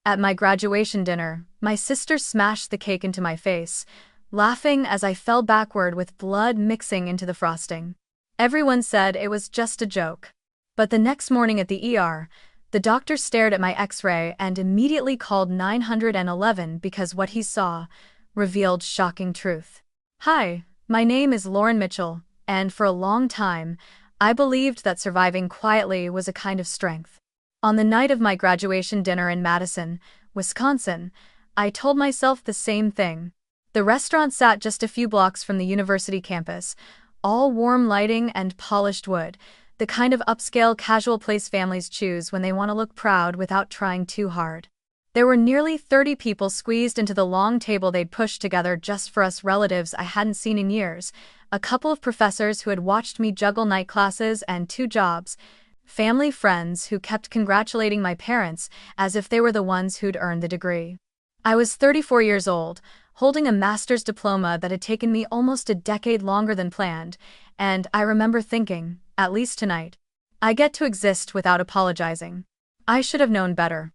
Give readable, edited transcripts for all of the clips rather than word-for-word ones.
At my graduation dinner, my sister smashed the cake into my face, laughing as I fell backward with blood mixing into the frosting. Everyone said it was just a joke. But the next morning at the ER, the doctor stared at my X-ray and immediately called 911 because what he saw revealed shocking truth. Hi, my name is Lauren Mitchell, and for a long time, I believed that surviving quietly was a kind of strength. On the night of my graduation dinner in Madison, Wisconsin, I told myself the same thing. The restaurant sat just a few blocks from the university campus, all warm lighting and polished wood, the kind of upscale casual place families choose when they want to look proud without trying too hard. There were nearly 30 people squeezed into the long table they'd pushed together just for us relatives I hadn't seen in years, a couple of professors who had watched me juggle night classes and 2 jobs, family friends who kept congratulating my parents as if they were the ones who'd earned the degree. I was 34 years old, holding a master's diploma that had taken me almost a decade longer than planned, and I remember thinking, at least tonight, I get to exist without apologizing. I should have known better.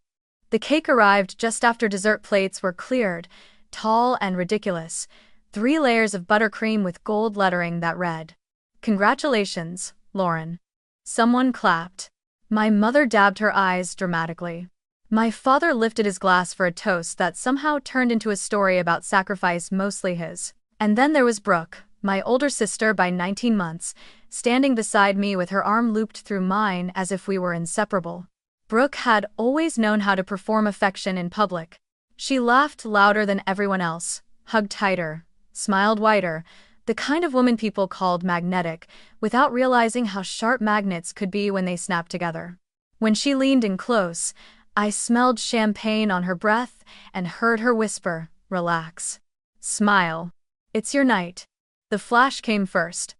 The cake arrived just after dessert plates were cleared, tall and ridiculous, 3 layers of buttercream with gold lettering that read, "Congratulations, Lauren." Someone clapped. My mother dabbed her eyes dramatically. My father lifted his glass for a toast that somehow turned into a story about sacrifice, mostly his. And then there was Brooke, my older sister by 19 months, standing beside me with her arm looped through mine as if we were inseparable. Brooke had always known how to perform affection in public. She laughed louder than everyone else, hugged tighter, smiled wider, the kind of woman people called magnetic, without realizing how sharp magnets could be when they snapped together. When she leaned in close, I smelled champagne on her breath and heard her whisper, "Relax. Smile. It's your night." The flash came first.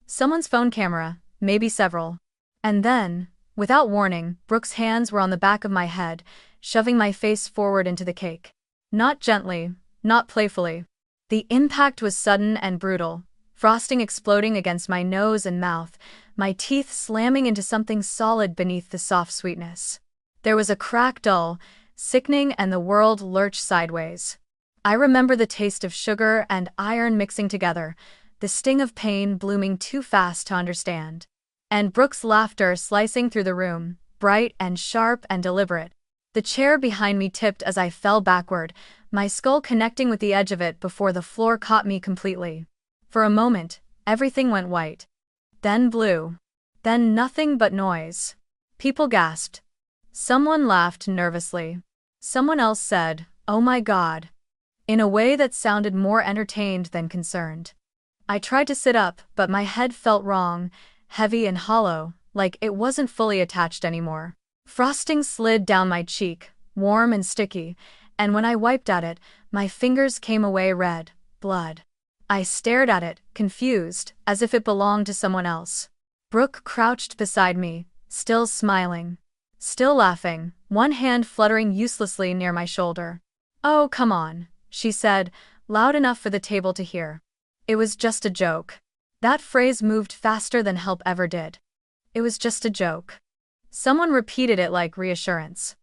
Someone's phone camera, maybe several. And then, without warning, Brooke's hands were on the back of my head, shoving my face forward into the cake. Not gently, not playfully. The impact was sudden and brutal, frosting exploding against my nose and mouth, my teeth slamming into something solid beneath the soft sweetness. There was a crack, dull, sickening, and the world lurched sideways. I remember the taste of sugar and iron mixing together, the sting of pain blooming too fast to understand. And Brooke's laughter slicing through the room, bright and sharp and deliberate. The chair behind me tipped as I fell backward, my skull connecting with the edge of it before the floor caught me completely. For a moment, everything went white. Then blue. Then nothing but noise. People gasped. Someone laughed nervously. Someone else said, "Oh my God," in a way that sounded more entertained than concerned. I tried to sit up, but my head felt wrong, heavy and hollow, like it wasn't fully attached anymore. Frosting slid down my cheek, warm and sticky, and when I wiped at it, my fingers came away red, blood. I stared at it, confused, as if it belonged to someone else. Brooke crouched beside me, still smiling, still laughing, one hand fluttering uselessly near my shoulder. "Oh, come on," she said, loud enough for the table to hear. "It was just a joke." That phrase moved faster than help ever did. It was just a joke. Someone repeated it like reassurance.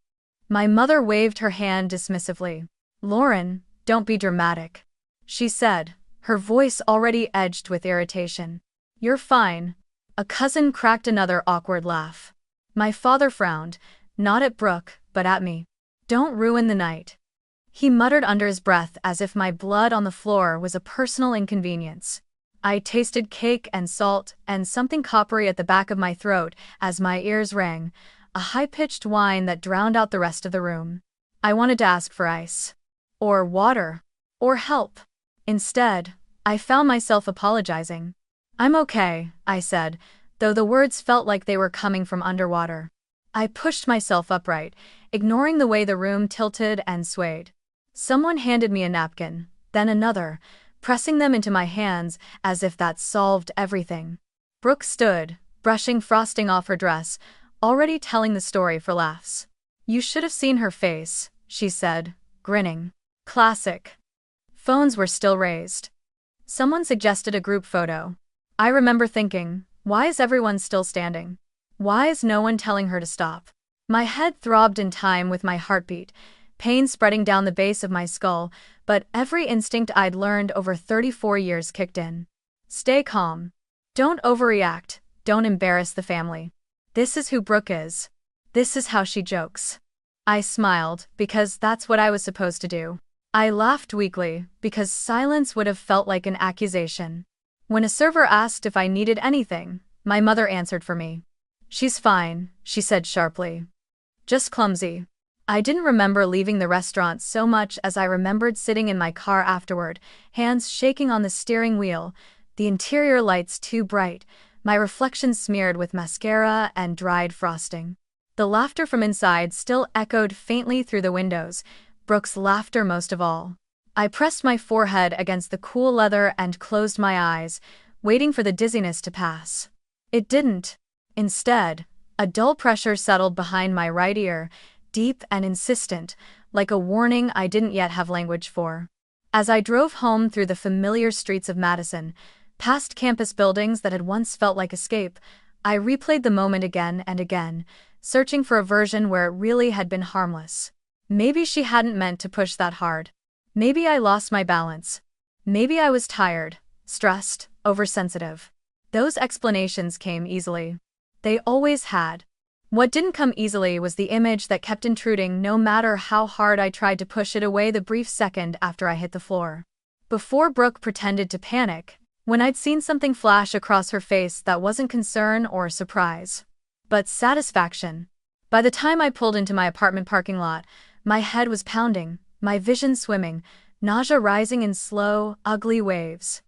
My mother waved her hand dismissively. "Lauren, don't be dramatic," she said, her voice already edged with irritation. "You're fine." A cousin cracked another awkward laugh. My father frowned, not at Brooke, but at me. "Don't ruin the night," he muttered under his breath as if my blood on the floor was a personal inconvenience. I tasted cake and salt and something coppery at the back of my throat as my ears rang, a high-pitched whine that drowned out the rest of the room. I wanted to ask for ice. Or water. Or help. Instead, I found myself apologizing. "I'm okay," I said, though the words felt like they were coming from underwater. I pushed myself upright, ignoring the way the room tilted and swayed. Someone handed me a napkin, then another, pressing them into my hands as if that solved everything. Brooke stood, brushing frosting off her dress, already telling the story for laughs. "You should have seen her face," she said, grinning. Classic. Phones were still raised. Someone suggested a group photo. I remember thinking, why is everyone still standing? Why is no one telling her to stop? My head throbbed in time with my heartbeat, pain spreading down the base of my skull, but every instinct I'd learned over 34 years kicked in. Stay calm. Don't overreact, don't embarrass the family. This is who Brooke is. This is how she jokes. I smiled, because that's what I was supposed to do. I laughed weakly, because silence would have felt like an accusation. When a server asked if I needed anything, my mother answered for me. She's fine, she said sharply. Just clumsy. I didn't remember leaving the restaurant so much as I remembered sitting in my car afterward, hands shaking on the steering wheel, the interior lights too bright, my reflection smeared with mascara and dried frosting. The laughter from inside still echoed faintly through the windows, Brooke's laughter most of all. I pressed my forehead against the cool leather and closed my eyes, waiting for the dizziness to pass. It didn't. Instead, a dull pressure settled behind my right ear, deep and insistent, like a warning I didn't yet have language for. As I drove home through the familiar streets of Madison, past campus buildings that had once felt like escape, I replayed the moment again and again, searching for a version where it really had been harmless. Maybe she hadn't meant to push that hard. Maybe I lost my balance. Maybe I was tired, stressed, oversensitive. Those explanations came easily. They always had. What didn't come easily was the image that kept intruding no matter how hard I tried to push it away the brief second after I hit the floor. Before Brooke pretended to panic, when I'd seen something flash across her face that wasn't concern or surprise, but satisfaction. By the time I pulled into my apartment parking lot, my head was pounding, my vision swimming, nausea rising in slow, ugly waves.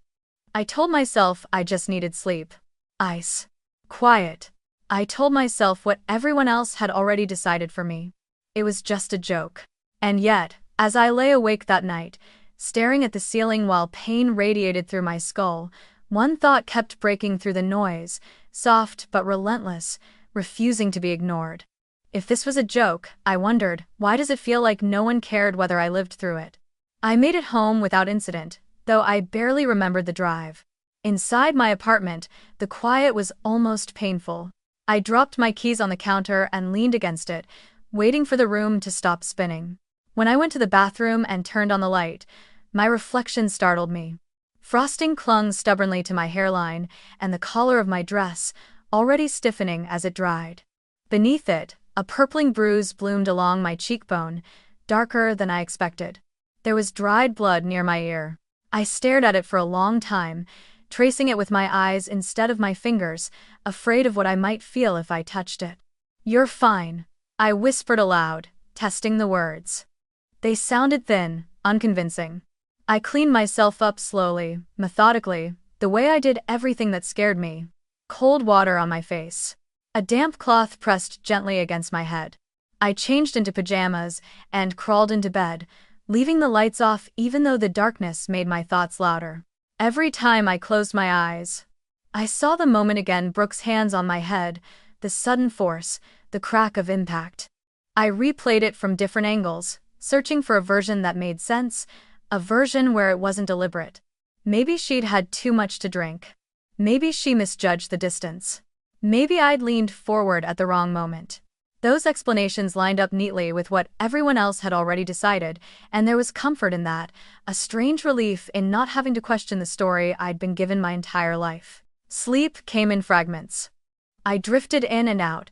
I told myself I just needed sleep. Ice. Quiet. I told myself what everyone else had already decided for me. It was just a joke. And yet, as I lay awake that night, staring at the ceiling while pain radiated through my skull, one thought kept breaking through the noise, soft but relentless, refusing to be ignored. If this was a joke, I wondered, why does it feel like no one cared whether I lived through it? I made it home without incident, though I barely remembered the drive. Inside my apartment, the quiet was almost painful. I dropped my keys on the counter and leaned against it, waiting for the room to stop spinning. When I went to the bathroom and turned on the light, my reflection startled me. Frosting clung stubbornly to my hairline and the collar of my dress, already stiffening as it dried. Beneath it, a purpling bruise bloomed along my cheekbone, darker than I expected. There was dried blood near my ear. I stared at it for a long time, tracing it with my eyes instead of my fingers, afraid of what I might feel if I touched it. "You're fine," I whispered aloud, testing the words. They sounded thin, unconvincing. I cleaned myself up slowly, methodically, the way I did everything that scared me. Cold water on my face. A damp cloth pressed gently against my head. I changed into pajamas and crawled into bed, leaving the lights off even though the darkness made my thoughts louder. Every time I closed my eyes, I saw the moment again, Brooke's hands on my head, the sudden force, the crack of impact. I replayed it from different angles, searching for a version that made sense, a version where it wasn't deliberate. Maybe she'd had too much to drink. Maybe she misjudged the distance. Maybe I'd leaned forward at the wrong moment. Those explanations lined up neatly with what everyone else had already decided, and there was comfort in that, a strange relief in not having to question the story I'd been given my entire life. Sleep came in fragments. I drifted in and out,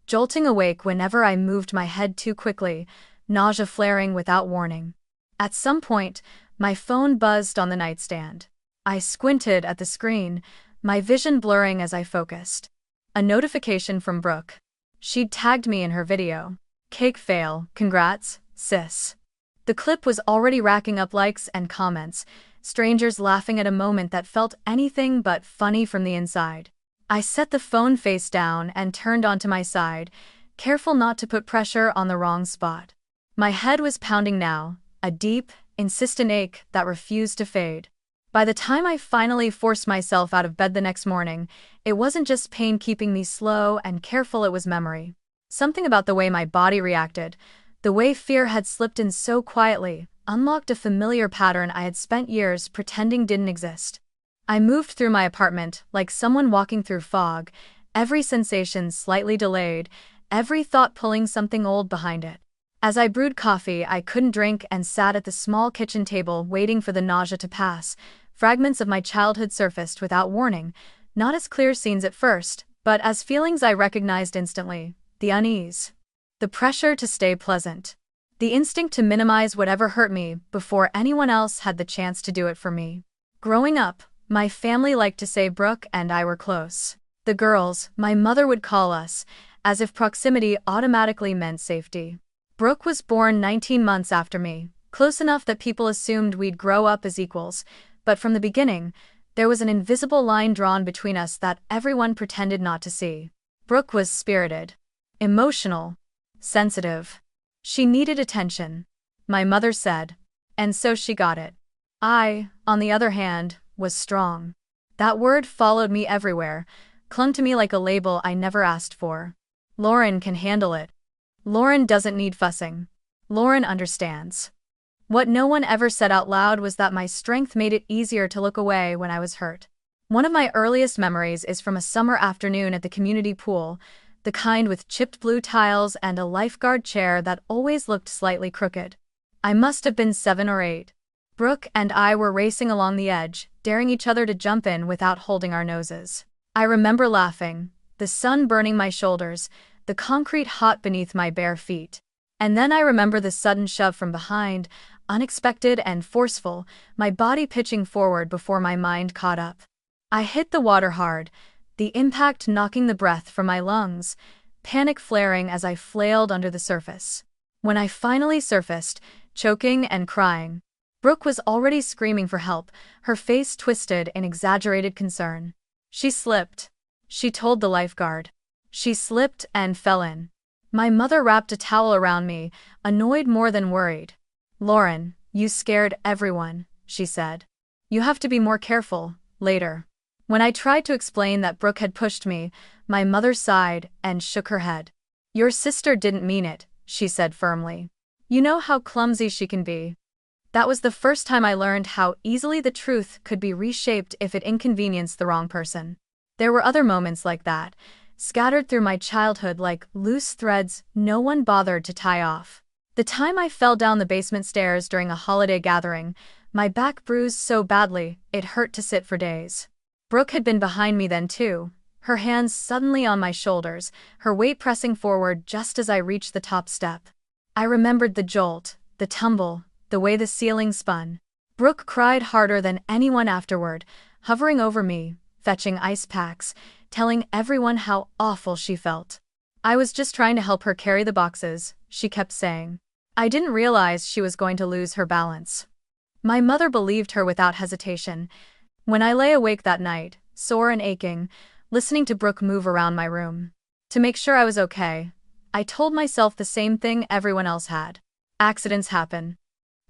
jolting awake whenever I moved my head too quickly, nausea flaring without warning. At some point, my phone buzzed on the nightstand. I squinted at the screen, my vision blurring as I focused. A notification from Brooke. She'd tagged me in her video. "Cake fail, congrats, sis." The clip was already racking up likes and comments, strangers laughing at a moment that felt anything but funny from the inside. I set the phone face down and turned onto my side, careful not to put pressure on the wrong spot. My head was pounding now, a deep, insistent ache that refused to fade. By the time I finally forced myself out of bed the next morning, it wasn't just pain keeping me slow and careful, it was memory. Something about the way my body reacted, the way fear had slipped in so quietly, unlocked a familiar pattern I had spent years pretending didn't exist. I moved through my apartment like someone walking through fog, every sensation slightly delayed, every thought pulling something old behind it. As I brewed coffee I couldn't drink and sat at the small kitchen table waiting for the nausea to pass, fragments of my childhood surfaced without warning, not as clear scenes at first, but as feelings I recognized instantly: the unease, the pressure to stay pleasant, the instinct to minimize whatever hurt me before anyone else had the chance to do it for me. Growing up, my family liked to say Brooke and I were close. The girls, my mother would call us, as if proximity automatically meant safety. Brooke was born 19 months after me, close enough that people assumed we'd grow up as equals, but from the beginning, there was an invisible line drawn between us that everyone pretended not to see. Brooke was spirited, emotional, sensitive. She needed attention, my mother said, and so she got it. I, on the other hand, was strong. That word followed me everywhere, clung to me like a label I never asked for. Lauren can handle it. Lauren doesn't need fussing. Lauren understands. What no one ever said out loud was that my strength made it easier to look away when I was hurt. One of my earliest memories is from a summer afternoon at the community pool, the kind with chipped blue tiles and a lifeguard chair that always looked slightly crooked. I must have been 7 or 8. Brooke and I were racing along the edge, daring each other to jump in without holding our noses. I remember laughing, the sun burning my shoulders, the concrete hot beneath my bare feet. And then I remember the sudden shove from behind, unexpected and forceful, my body pitching forward before my mind caught up. I hit the water hard, the impact knocking the breath from my lungs, panic flaring as I flailed under the surface. When I finally surfaced, choking and crying, Brooke was already screaming for help, her face twisted in exaggerated concern. She slipped. She told the lifeguard. She slipped and fell in. My mother wrapped a towel around me, annoyed more than worried. "Lauren, you scared everyone," she said. "You have to be more careful, later." When I tried to explain that Brooke had pushed me, my mother sighed and shook her head. "Your sister didn't mean it," she said firmly. "You know how clumsy she can be." That was the first time I learned how easily the truth could be reshaped if it inconvenienced the wrong person. There were other moments like that, scattered through my childhood like loose threads no one bothered to tie off. The time I fell down the basement stairs during a holiday gathering, my back bruised so badly it hurt to sit for days. Brooke had been behind me then too, her hands suddenly on my shoulders, her weight pressing forward just as I reached the top step. I remembered the jolt, the tumble, the way the ceiling spun. Brooke cried harder than anyone afterward, hovering over me, fetching ice packs, telling everyone how awful she felt. "I was just trying to help her carry the boxes," she kept saying. I didn't realize she was going to lose her balance. My mother believed her without hesitation. When I lay awake that night, sore and aching, listening to Brooke move around my room, to make sure I was okay, I told myself the same thing everyone else had. Accidents happen.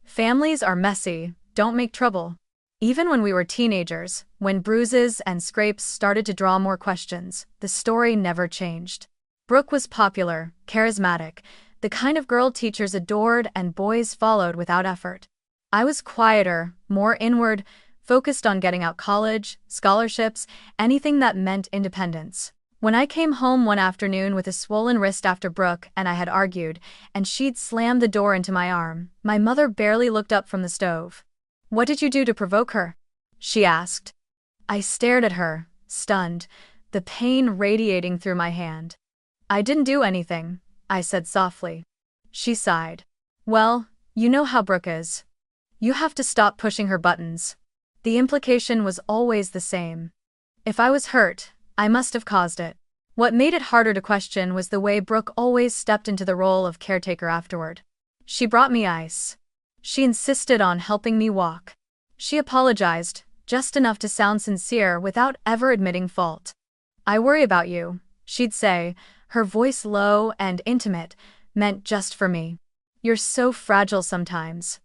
Families are messy, don't make trouble. Even when we were teenagers, when bruises and scrapes started to draw more questions, the story never changed. Brooke was popular, charismatic, the kind of girl teachers adored and boys followed without effort. I was quieter, more inward, focused on getting out college, scholarships, anything that meant independence. When I came home one afternoon with a swollen wrist after Brooke and I had argued, and she'd slammed the door into my arm, my mother barely looked up from the stove. "What did you do to provoke her?" she asked. I stared at her, stunned, the pain radiating through my hand. "I didn't do anything," I said softly. She sighed. "Well, you know how Brooke is. You have to stop pushing her buttons." The implication was always the same. If I was hurt, I must have caused it. What made it harder to question was the way Brooke always stepped into the role of caretaker afterward. She brought me ice. She insisted on helping me walk. She apologized, just enough to sound sincere without ever admitting fault. "I worry about you," she'd say, her voice low and intimate, meant just for me. "You're so fragile sometimes."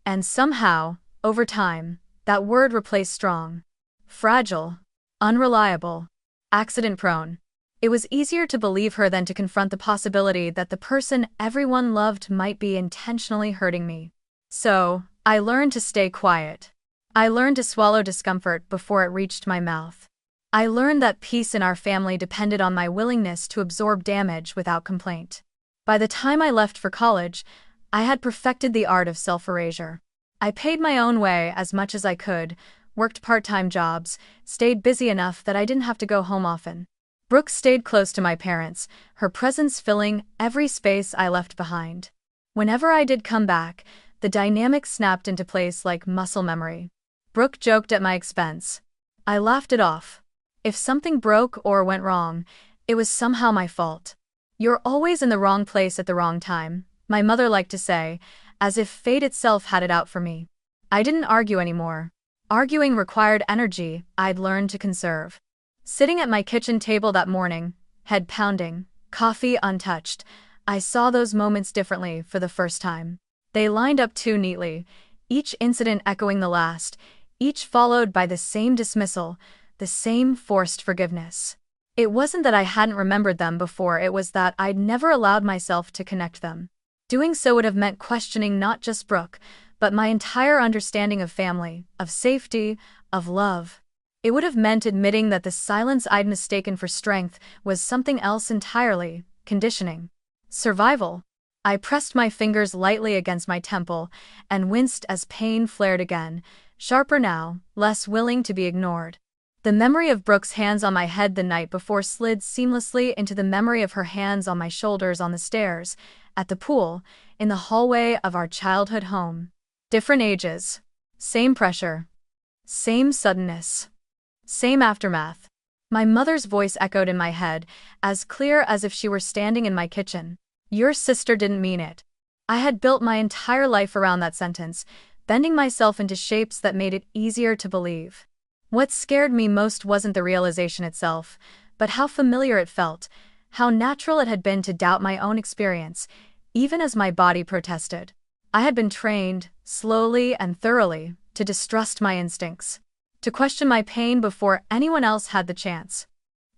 And somehow, over time, that word replaced strong. Fragile, unreliable, accident-prone. It was easier to believe her than to confront the possibility that the person everyone loved might be intentionally hurting me. So, I learned to stay quiet. I learned to swallow discomfort before it reached my mouth. I learned that peace in our family depended on my willingness to absorb damage without complaint. By the time I left for college, I had perfected the art of self-erasure. I paid my own way as much as I could, worked part-time jobs, stayed busy enough that I didn't have to go home often. Brooke stayed close to my parents, her presence filling every space I left behind. Whenever I did come back, the dynamic snapped into place like muscle memory. Brooke joked at my expense. I laughed it off. If something broke or went wrong, it was somehow my fault. "You're always in the wrong place at the wrong time," my mother liked to say, as if fate itself had it out for me. I didn't argue anymore. Arguing required energy I'd learned to conserve. Sitting at my kitchen table that morning, head pounding, coffee untouched, I saw those moments differently for the first time. They lined up too neatly, each incident echoing the last, each followed by the same dismissal, the same forced forgiveness. It wasn't that I hadn't remembered them before, it was that I'd never allowed myself to connect them. Doing so would have meant questioning not just Brooke, but my entire understanding of family, of safety, of love. It would have meant admitting that the silence I'd mistaken for strength was something else entirely: conditioning. Survival. I pressed my fingers lightly against my temple and winced as pain flared again, sharper now, less willing to be ignored. The memory of Brooke's hands on my head the night before slid seamlessly into the memory of her hands on my shoulders on the stairs, at the pool, in the hallway of our childhood home. Different ages. Same pressure. Same suddenness. Same aftermath. My mother's voice echoed in my head, as clear as if she were standing in my kitchen. "Your sister didn't mean it." I had built my entire life around that sentence, bending myself into shapes that made it easier to believe. What scared me most wasn't the realization itself, but how familiar it felt, how natural it had been to doubt my own experience, even as my body protested. I had been trained, slowly and thoroughly, to distrust my instincts, to question my pain before anyone else had the chance.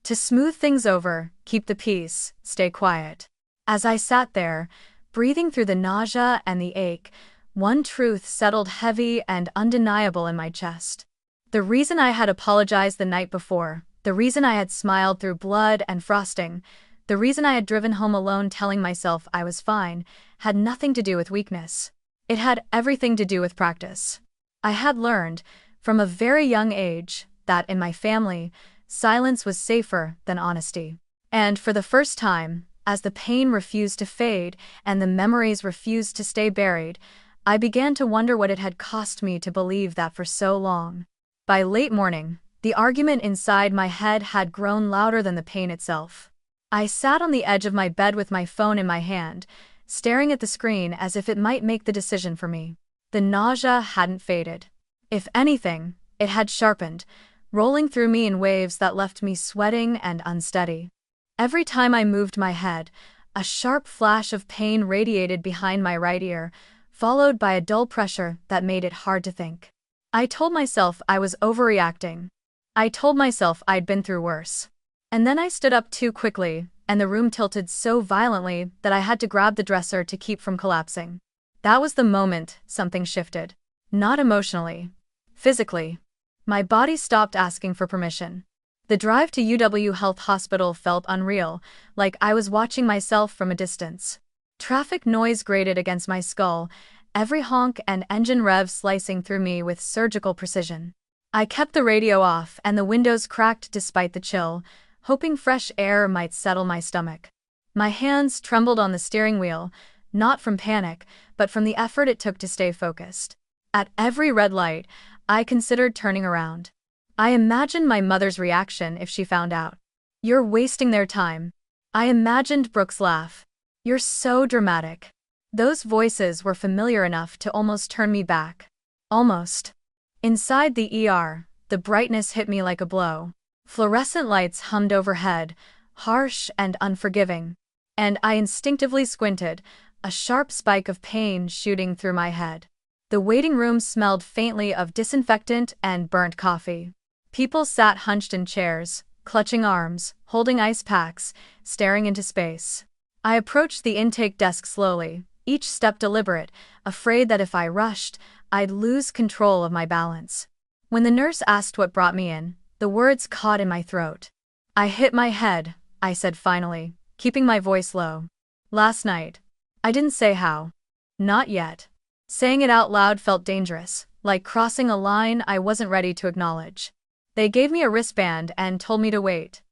To smooth things over, keep the peace, stay quiet. As I sat there, breathing through the nausea and the ache, one truth settled heavy and undeniable in my chest. The reason I had apologized the night before, the reason I had smiled through blood and frosting, the reason I had driven home alone telling myself I was fine, had nothing to do with weakness. It had everything to do with practice. I had learned, from a very young age, that in my family, silence was safer than honesty. And for the first time, as the pain refused to fade and the memories refused to stay buried, I began to wonder what it had cost me to believe that for so long. By late morning, the argument inside my head had grown louder than the pain itself. I sat on the edge of my bed with my phone in my hand, staring at the screen as if it might make the decision for me. The nausea hadn't faded. If anything, it had sharpened, rolling through me in waves that left me sweating and unsteady. Every time I moved my head, a sharp flash of pain radiated behind my right ear, followed by a dull pressure that made it hard to think. I told myself I was overreacting. I told myself I'd been through worse. And then I stood up too quickly, and the room tilted so violently that I had to grab the dresser to keep from collapsing. That was the moment something shifted. Not emotionally. Physically. My body stopped asking for permission. The drive to UW Health Hospital felt unreal, like I was watching myself from a distance. Traffic noise grated against my skull, every honk and engine rev slicing through me with surgical precision. I kept the radio off and the windows cracked despite the chill, hoping fresh air might settle my stomach. My hands trembled on the steering wheel, not from panic, but from the effort it took to stay focused. At every red light, I considered turning around. I imagined my mother's reaction if she found out. "You're wasting their time." I imagined Brooke's laugh. "You're so dramatic." Those voices were familiar enough to almost turn me back. Almost. Inside the ER, the brightness hit me like a blow. Fluorescent lights hummed overhead, harsh and unforgiving. And I instinctively squinted, a sharp spike of pain shooting through my head. The waiting room smelled faintly of disinfectant and burnt coffee. People sat hunched in chairs, clutching arms, holding ice packs, staring into space. I approached the intake desk slowly, each step deliberate, afraid that if I rushed, I'd lose control of my balance. When the nurse asked what brought me in, the words caught in my throat. "I hit my head," I said finally, keeping my voice low. Last night. I didn't say how. Not yet. Saying it out loud felt dangerous, like crossing a line I wasn't ready to acknowledge. They gave me a wristband and told me to wait.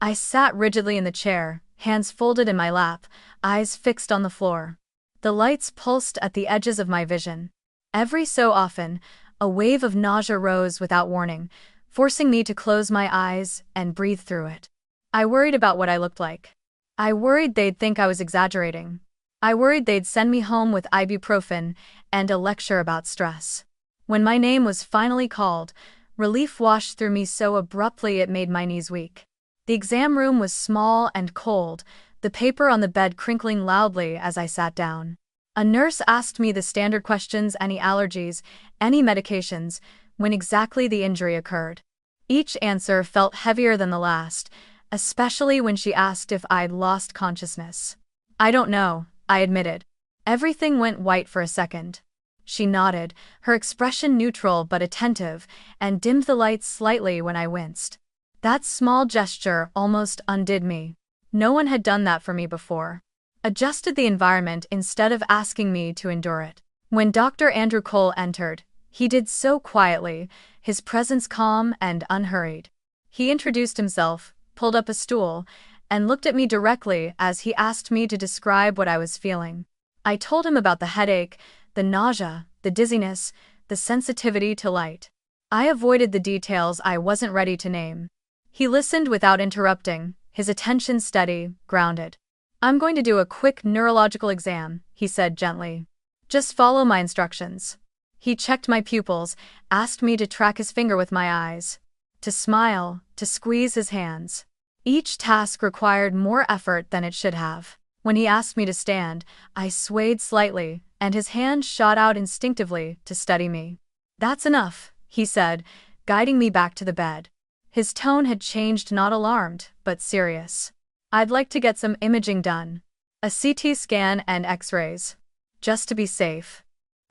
I sat rigidly in the chair, hands folded in my lap, eyes fixed on the floor. The lights pulsed at the edges of my vision. Every so often, a wave of nausea rose without warning, forcing me to close my eyes and breathe through it. I worried about what I looked like. I worried they'd think I was exaggerating. I worried they'd send me home with ibuprofen and a lecture about stress. When my name was finally called, relief washed through me so abruptly it made my knees weak. The exam room was small and cold, the paper on the bed crinkling loudly as I sat down. A nurse asked me the standard questions: any allergies, any medications, when exactly the injury occurred. Each answer felt heavier than the last, especially when she asked if I'd lost consciousness. I don't know, I admitted. Everything went white for a second. She nodded, her expression neutral but attentive, and dimmed the lights slightly when I winced. That small gesture almost undid me. No one had done that for me before. Adjusted the environment instead of asking me to endure it. When Dr. Andrew Cole entered, he did so quietly, his presence calm and unhurried. He introduced himself, pulled up a stool, and looked at me directly as he asked me to describe what I was feeling. I told him about the headache, the nausea, the dizziness, the sensitivity to light. I avoided the details I wasn't ready to name. He listened without interrupting, his attention steady, grounded. "I'm going to do a quick neurological exam," he said gently. "Just follow my instructions." He checked my pupils, asked me to track his finger with my eyes, to smile, to squeeze his hands. Each task required more effort than it should have. When he asked me to stand, I swayed slightly, and his hand shot out instinctively to steady me. "That's enough," he said, guiding me back to the bed. His tone had changed, not alarmed, but serious. "I'd like to get some imaging done. A CT scan and X-rays. Just to be safe."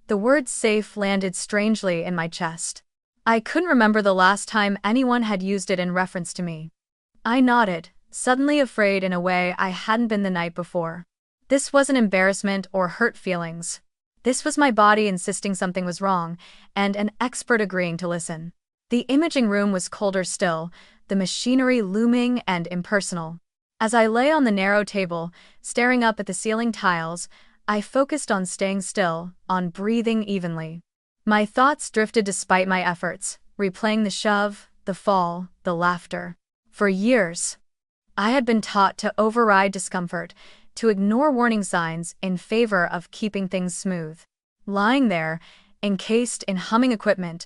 The word safe landed strangely in my chest. I couldn't remember the last time anyone had used it in reference to me. I nodded, suddenly afraid in a way I hadn't been the night before. This wasn't embarrassment or hurt feelings. This was my body insisting something was wrong, and an expert agreeing to listen. The imaging room was colder still, the machinery looming and impersonal. As I lay on the narrow table, staring up at the ceiling tiles, I focused on staying still, on breathing evenly. My thoughts drifted despite my efforts, replaying the shove, the fall, the laughter. For years, I had been taught to override discomfort, to ignore warning signs in favor of keeping things smooth. Lying there, encased in humming equipment,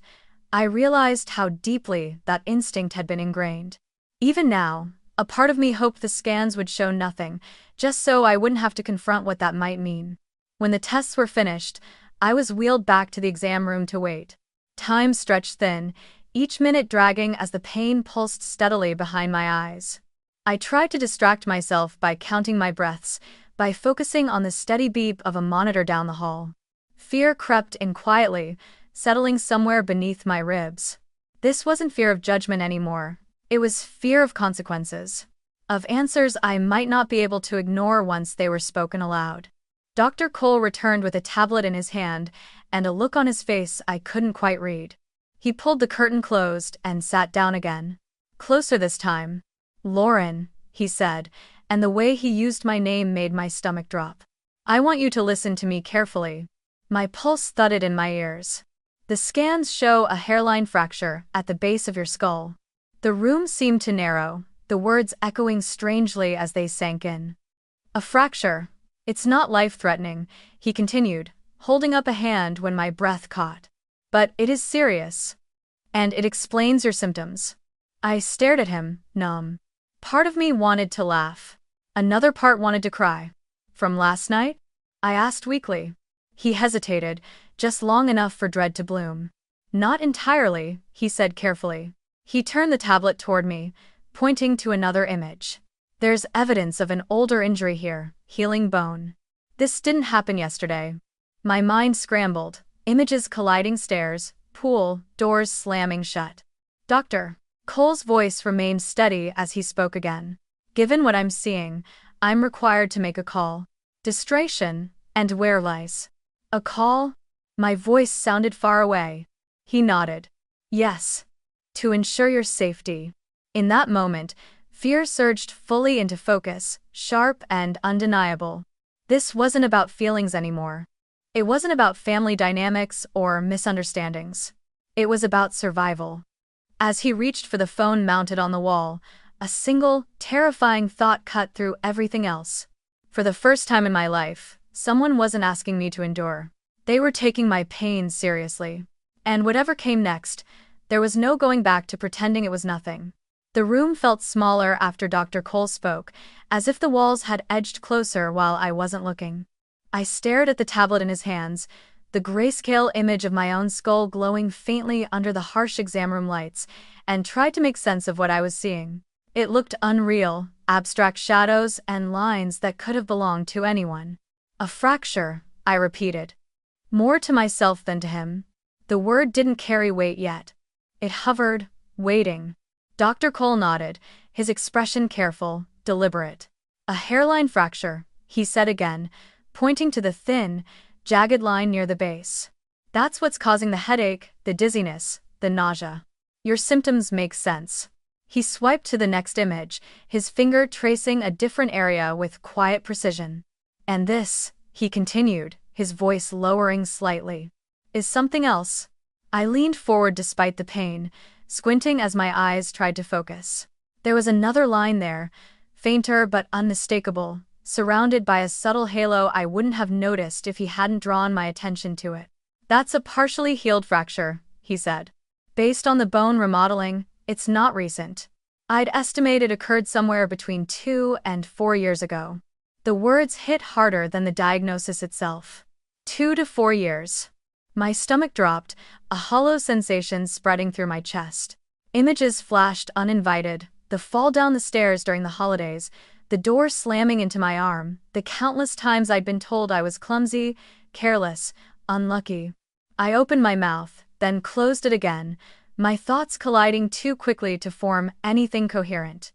I realized how deeply that instinct had been ingrained. Even now, a part of me hoped the scans would show nothing, just so I wouldn't have to confront what that might mean. When the tests were finished, I was wheeled back to the exam room to wait. Time stretched thin, each minute dragging as the pain pulsed steadily behind my eyes. I tried to distract myself by counting my breaths, by focusing on the steady beep of a monitor down the hall. Fear crept in quietly, settling somewhere beneath my ribs. This wasn't fear of judgment anymore. It was fear of consequences. Of answers I might not be able to ignore once they were spoken aloud. Dr. Cole returned with a tablet in his hand and a look on his face I couldn't quite read. He pulled the curtain closed and sat down again. Closer this time. "Lauren," he said, and the way he used my name made my stomach drop. "I want you to listen to me carefully." My pulse thudded in my ears. "The scans show a hairline fracture at the base of your skull." The room seemed to narrow, the words echoing strangely as they sank in. "A fracture. It's not life-threatening," he continued, holding up a hand when my breath caught. "But it is serious. And it explains your symptoms." I stared at him, numb. Part of me wanted to laugh. Another part wanted to cry. "From last night?" I asked weakly. He hesitated, just long enough for dread to bloom. "Not entirely," he said carefully. He turned the tablet toward me, pointing to another image. "There's evidence of an older injury here, healing bone. This didn't happen yesterday." My mind scrambled, images colliding, stairs, pool, doors slamming shut. "Doctor." Cole's voice remained steady as he spoke again. "Given what I'm seeing, I'm required to make a call. Distration, and where lies. A call? My voice sounded far away. He nodded. Yes. To ensure your safety. In that moment, fear surged fully into focus, sharp and undeniable. This wasn't about feelings anymore. It wasn't about family dynamics or misunderstandings. It was about survival. As he reached for the phone mounted on the wall, a single, terrifying thought cut through everything else. For the first time in my life, someone wasn't asking me to endure. They were taking my pain seriously. And whatever came next, there was no going back to pretending it was nothing. The room felt smaller after Dr. Cole spoke, as if the walls had edged closer while I wasn't looking. I stared at the tablet in his hands, the grayscale image of my own skull glowing faintly under the harsh exam room lights, and tried to make sense of what I was seeing. It looked unreal, abstract shadows and lines that could have belonged to anyone. A fracture, I repeated. More to myself than to him. The word didn't carry weight yet. It hovered, waiting. Dr. Cole nodded, his expression careful, deliberate. A hairline fracture, he said again, pointing to the thin, jagged line near the base. That's what's causing the headache, the dizziness, the nausea. Your symptoms make sense. He swiped to the next image, his finger tracing a different area with quiet precision. And this, he continued, his voice lowering slightly, is something else. I leaned forward despite the pain, squinting as my eyes tried to focus. There was another line there, fainter but unmistakable, surrounded by a subtle halo I wouldn't have noticed if he hadn't drawn my attention to it. That's a partially healed fracture, he said. Based on the bone remodeling, it's not recent. I'd estimate it occurred somewhere between 2 and 4 years ago. The words hit harder than the diagnosis itself. 2 to 4 years. My stomach dropped, a hollow sensation spreading through my chest. Images flashed uninvited, the fall down the stairs during the holidays, the door slamming into my arm, the countless times I'd been told I was clumsy, careless, unlucky. I opened my mouth, then closed it again, my thoughts colliding too quickly to form anything coherent.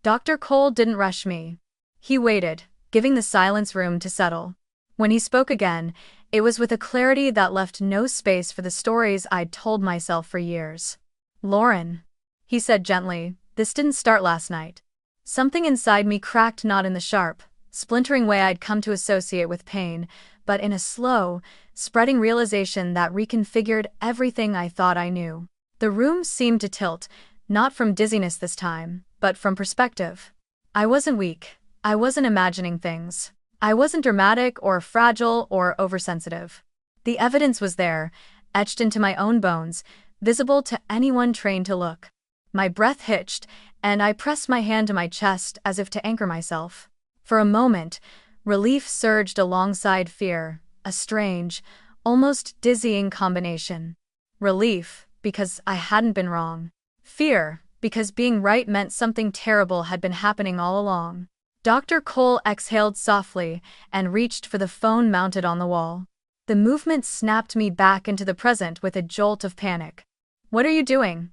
Dr. Cole didn't rush me. He waited, giving the silence room to settle. When he spoke again, it was with a clarity that left no space for the stories I'd told myself for years. Lauren, he said gently, this didn't start last night. Something inside me cracked, not in the sharp, splintering way I'd come to associate with pain, but in a slow, spreading realization that reconfigured everything I thought I knew. The room seemed to tilt, not from dizziness this time, but from perspective. I wasn't weak. I wasn't imagining things. I wasn't dramatic or fragile or oversensitive. The evidence was there, etched into my own bones, visible to anyone trained to look. My breath hitched, and I pressed my hand to my chest as if to anchor myself. For a moment, relief surged alongside fear, a strange, almost dizzying combination. Relief, because I hadn't been wrong. Fear, because being right meant something terrible had been happening all along. Dr. Cole exhaled softly and reached for the phone mounted on the wall. The movement snapped me back into the present with a jolt of panic. "What are you doing?"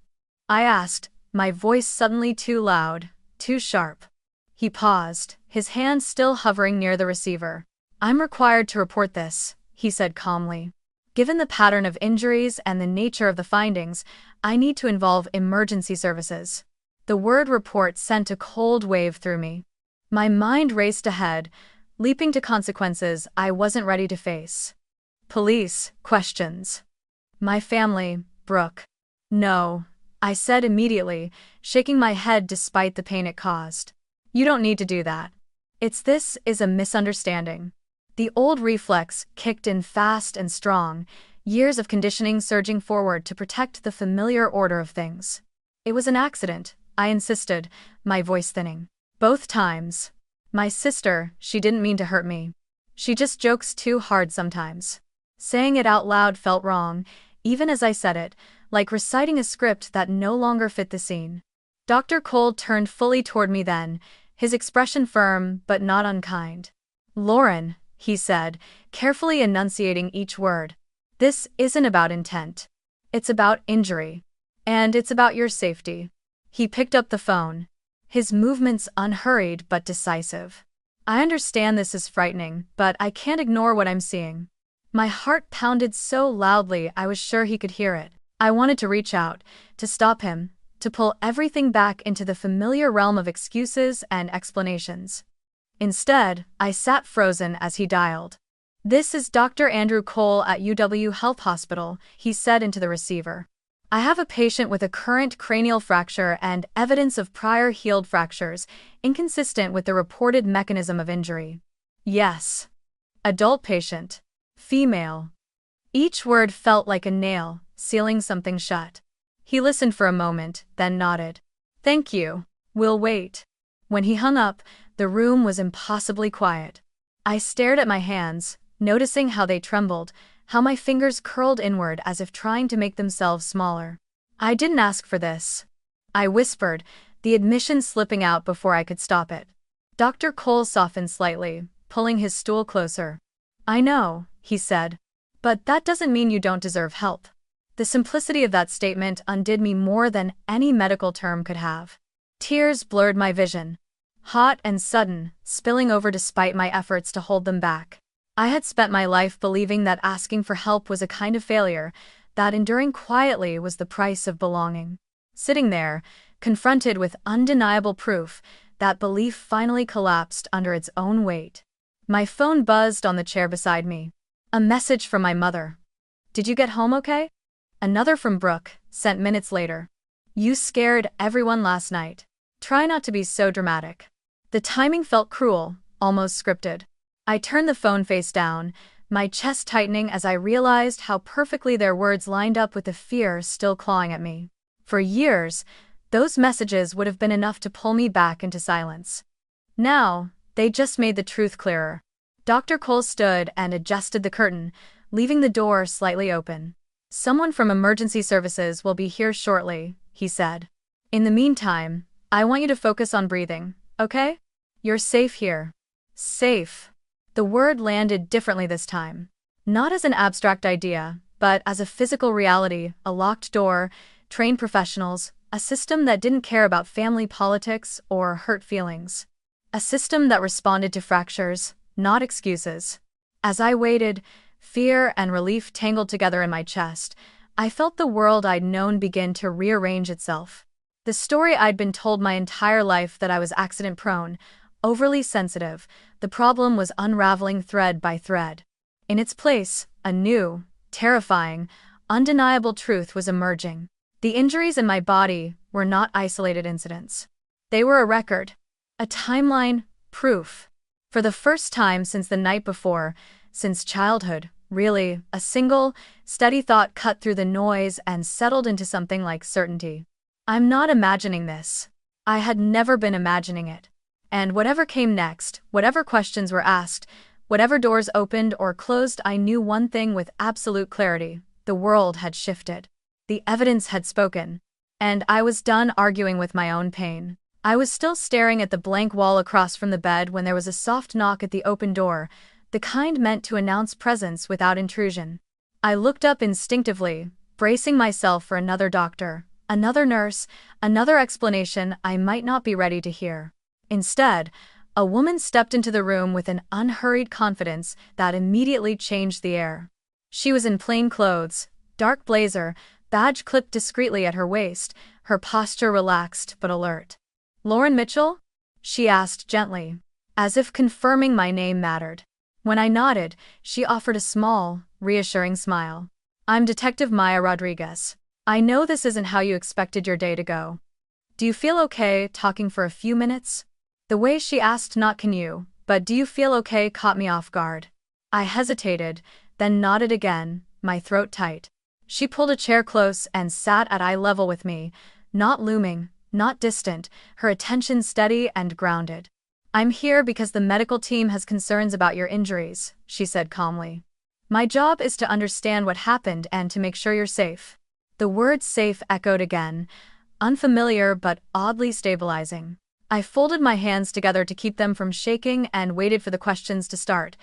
I asked, my voice suddenly too loud, too sharp. He paused, his hand still hovering near the receiver. "I'm required to report this," he said calmly. "Given the pattern of injuries and the nature of the findings, I need to involve emergency services." The word report sent a cold wave through me. My mind raced ahead, leaping to consequences I wasn't ready to face. Police, questions. My family, Brooke. "No," I said immediately, shaking my head despite the pain it caused. "You don't need to do that. This is a misunderstanding." The old reflex kicked in fast and strong, years of conditioning surging forward to protect the familiar order of things. "It was an accident," I insisted, my voice thinning. "Both times. My sister, she didn't mean to hurt me. She just jokes too hard sometimes." Saying it out loud felt wrong, even as I said it, like reciting a script that no longer fit the scene. Dr. Cole turned fully toward me then, his expression firm but not unkind. "Lauren," he said, carefully enunciating each word, "this isn't about intent. It's about injury. And it's about your safety." He picked up the phone, his movements unhurried but decisive. I understand this is frightening, but I can't ignore what I'm seeing. My heart pounded so loudly I was sure he could hear it. I wanted to reach out, to stop him, to pull everything back into the familiar realm of excuses and explanations. Instead, I sat frozen as he dialed. "This is Dr. Andrew Cole at UW Health Hospital," he said into the receiver. "I have a patient with a current cranial fracture and evidence of prior healed fractures, inconsistent with the reported mechanism of injury." Yes. Adult patient. Female. Each word felt like a nail, sealing something shut. He listened for a moment, then nodded. "Thank you. We'll wait." When he hung up, the room was impossibly quiet. I stared at my hands, noticing how they trembled, how my fingers curled inward as if trying to make themselves smaller. "I didn't ask for this," I whispered, the admission slipping out before I could stop it. Dr. Cole softened slightly, pulling his stool closer. "I know," he said. "But that doesn't mean you don't deserve help." The simplicity of that statement undid me more than any medical term could have. Tears blurred my vision. Hot and sudden, spilling over despite my efforts to hold them back. I had spent my life believing that asking for help was a kind of failure, that enduring quietly was the price of belonging. Sitting there, confronted with undeniable proof, that belief finally collapsed under its own weight. My phone buzzed on the chair beside me. A message from my mother. "Did you get home okay?" Another from Brooke, sent minutes later. "You scared everyone last night. Try not to be so dramatic." The timing felt cruel, almost scripted. I turned the phone face down, my chest tightening as I realized how perfectly their words lined up with the fear still clawing at me. For years, those messages would have been enough to pull me back into silence. Now, they just made the truth clearer. Dr. Cole stood and adjusted the curtain, leaving the door slightly open. "Someone from emergency services will be here shortly," he said. "In the meantime, I want you to focus on breathing, okay? You're safe here." Safe. The word landed differently this time. Not as an abstract idea, but as a physical reality, a locked door, trained professionals, a system that didn't care about family politics or hurt feelings. A system that responded to fractures, not excuses. As I waited, fear and relief tangled together in my chest. I felt the world I'd known begin to rearrange itself. The story I'd been told my entire life, that I was accident-prone, overly sensitive, the problem was unraveling thread by thread. In its place, a new, terrifying, undeniable truth was emerging. The injuries in my body were not isolated incidents. They were a record, a timeline, proof. For the first time since the night before, since childhood, really, a single, steady thought cut through the noise and settled into something like certainty. I'm not imagining this. I had never been imagining it. And whatever came next, whatever questions were asked, whatever doors opened or closed, I knew one thing with absolute clarity: the world had shifted. The evidence had spoken. And I was done arguing with my own pain. I was still staring at the blank wall across from the bed when there was a soft knock at the open door, the kind meant to announce presence without intrusion. I looked up instinctively, bracing myself for another doctor, another nurse, another explanation I might not be ready to hear. Instead, a woman stepped into the room with an unhurried confidence that immediately changed the air. She was in plain clothes, dark blazer, badge clipped discreetly at her waist, her posture relaxed but alert. "Lauren Mitchell?" she asked gently, as if confirming my name mattered. When I nodded, she offered a small, reassuring smile. "I'm Detective Maya Rodriguez. I know this isn't how you expected your day to go. Do you feel okay talking for a few minutes?" The way she asked not "can you," but "do you feel okay" caught me off guard. I hesitated, then nodded again, my throat tight. She pulled a chair close and sat at eye level with me, not looming, not distant, her attention steady and grounded. "I'm here because the medical team has concerns about your injuries," she said calmly. "My job is to understand what happened and to make sure you're safe." The word safe echoed again, unfamiliar but oddly stabilizing. I folded my hands together to keep them from shaking and waited for the questions to start,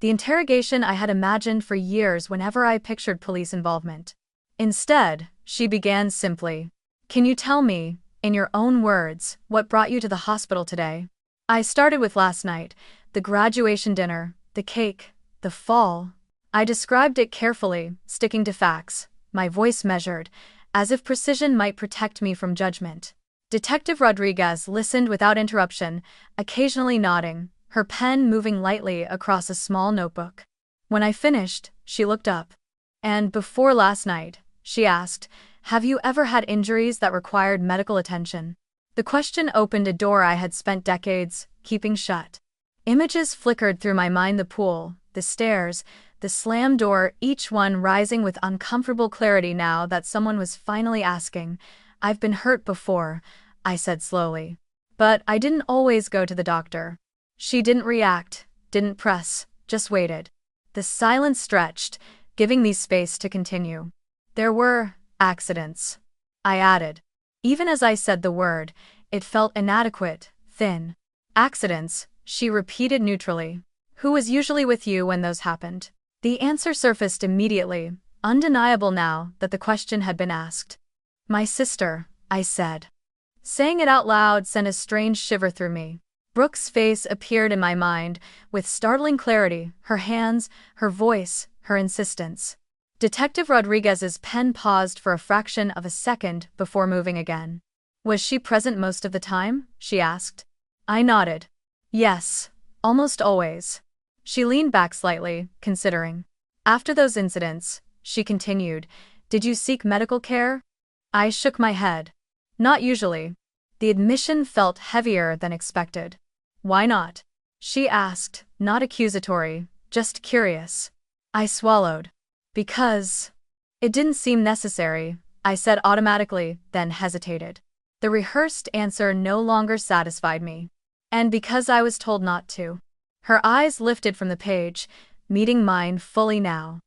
the interrogation I had imagined for years whenever I pictured police involvement. Instead, she began simply. "Can you tell me, in your own words, what brought you to the hospital today?" I started with last night, The graduation dinner, the cake, the fall. I described it carefully, sticking to facts, my voice measured, as if precision might protect me from judgment. Detective Rodriguez listened without interruption, occasionally nodding, her pen moving lightly across a small notebook. When I finished, she looked up. "And before last night," she asked, "have you ever had injuries that required medical attention?" The question opened a door I had spent decades keeping shut. Images flickered through my mind: the pool, the stairs, the slammed door, each one rising with uncomfortable clarity now that someone was finally asking. "I've been hurt before," I said slowly. "But I didn't always go to the doctor." She didn't react, didn't press, just waited. The silence stretched, giving me space to continue. "There were accidents," I added. Even as I said the word, it felt inadequate, thin. "Accidents," she repeated neutrally. "Who was usually with you when those happened?" The answer surfaced immediately, undeniable now that the question had been asked. "My sister," I said. Saying it out loud sent a strange shiver through me. Brooke's face appeared in my mind, with startling clarity, her hands, her voice, her insistence. Detective Rodriguez's pen paused for a fraction of a second before moving again. "Was she present most of the time?" she asked. I nodded. "Yes, almost always." She leaned back slightly, considering. "After those incidents," she continued, "did you seek medical care?" I shook my head. "Not usually." The admission felt heavier than expected. "Why not?" she asked, not accusatory, just curious. I swallowed. "Because it didn't seem necessary," I said automatically, then hesitated. The rehearsed answer no longer satisfied me. "And because I was told not to." Her eyes lifted from the page, meeting mine fully now.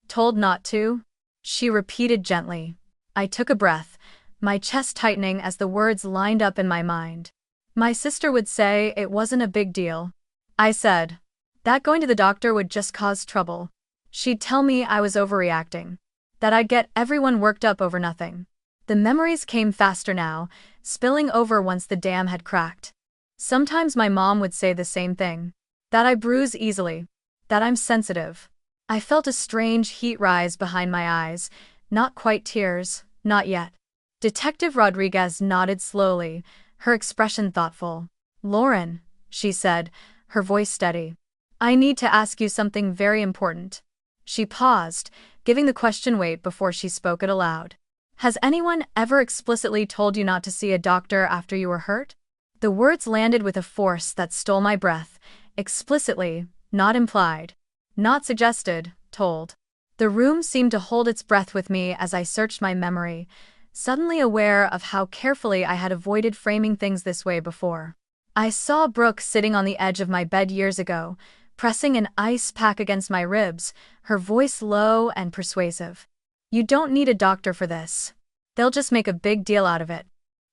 "Told not to?" she repeated gently. I took a breath, my chest tightening as the words lined up in my mind. "My sister would say it wasn't a big deal," I said. "That going to the doctor would just cause trouble. She'd tell me I was overreacting. That I'd get everyone worked up over nothing." The memories came faster now, spilling over once the dam had cracked. Sometimes my mom would say the same thing. That I bruise easily. That I'm sensitive. I felt a strange heat rise behind my eyes, not quite tears, not yet. Detective Rodriguez nodded slowly, her expression thoughtful. "Lauren," she said, her voice steady. "I need to ask you something very important." She paused, giving the question weight before she spoke it aloud. "Has anyone ever explicitly told you not to see a doctor after you were hurt?" The words landed with a force that stole my breath. Explicitly, not implied. Not suggested, told. The room seemed to hold its breath with me as I searched my memory, suddenly aware of how carefully I had avoided framing things this way before. I saw Brooke sitting on the edge of my bed years ago, pressing an ice pack against my ribs, her voice low and persuasive. "You don't need a doctor for this. They'll just make a big deal out of it."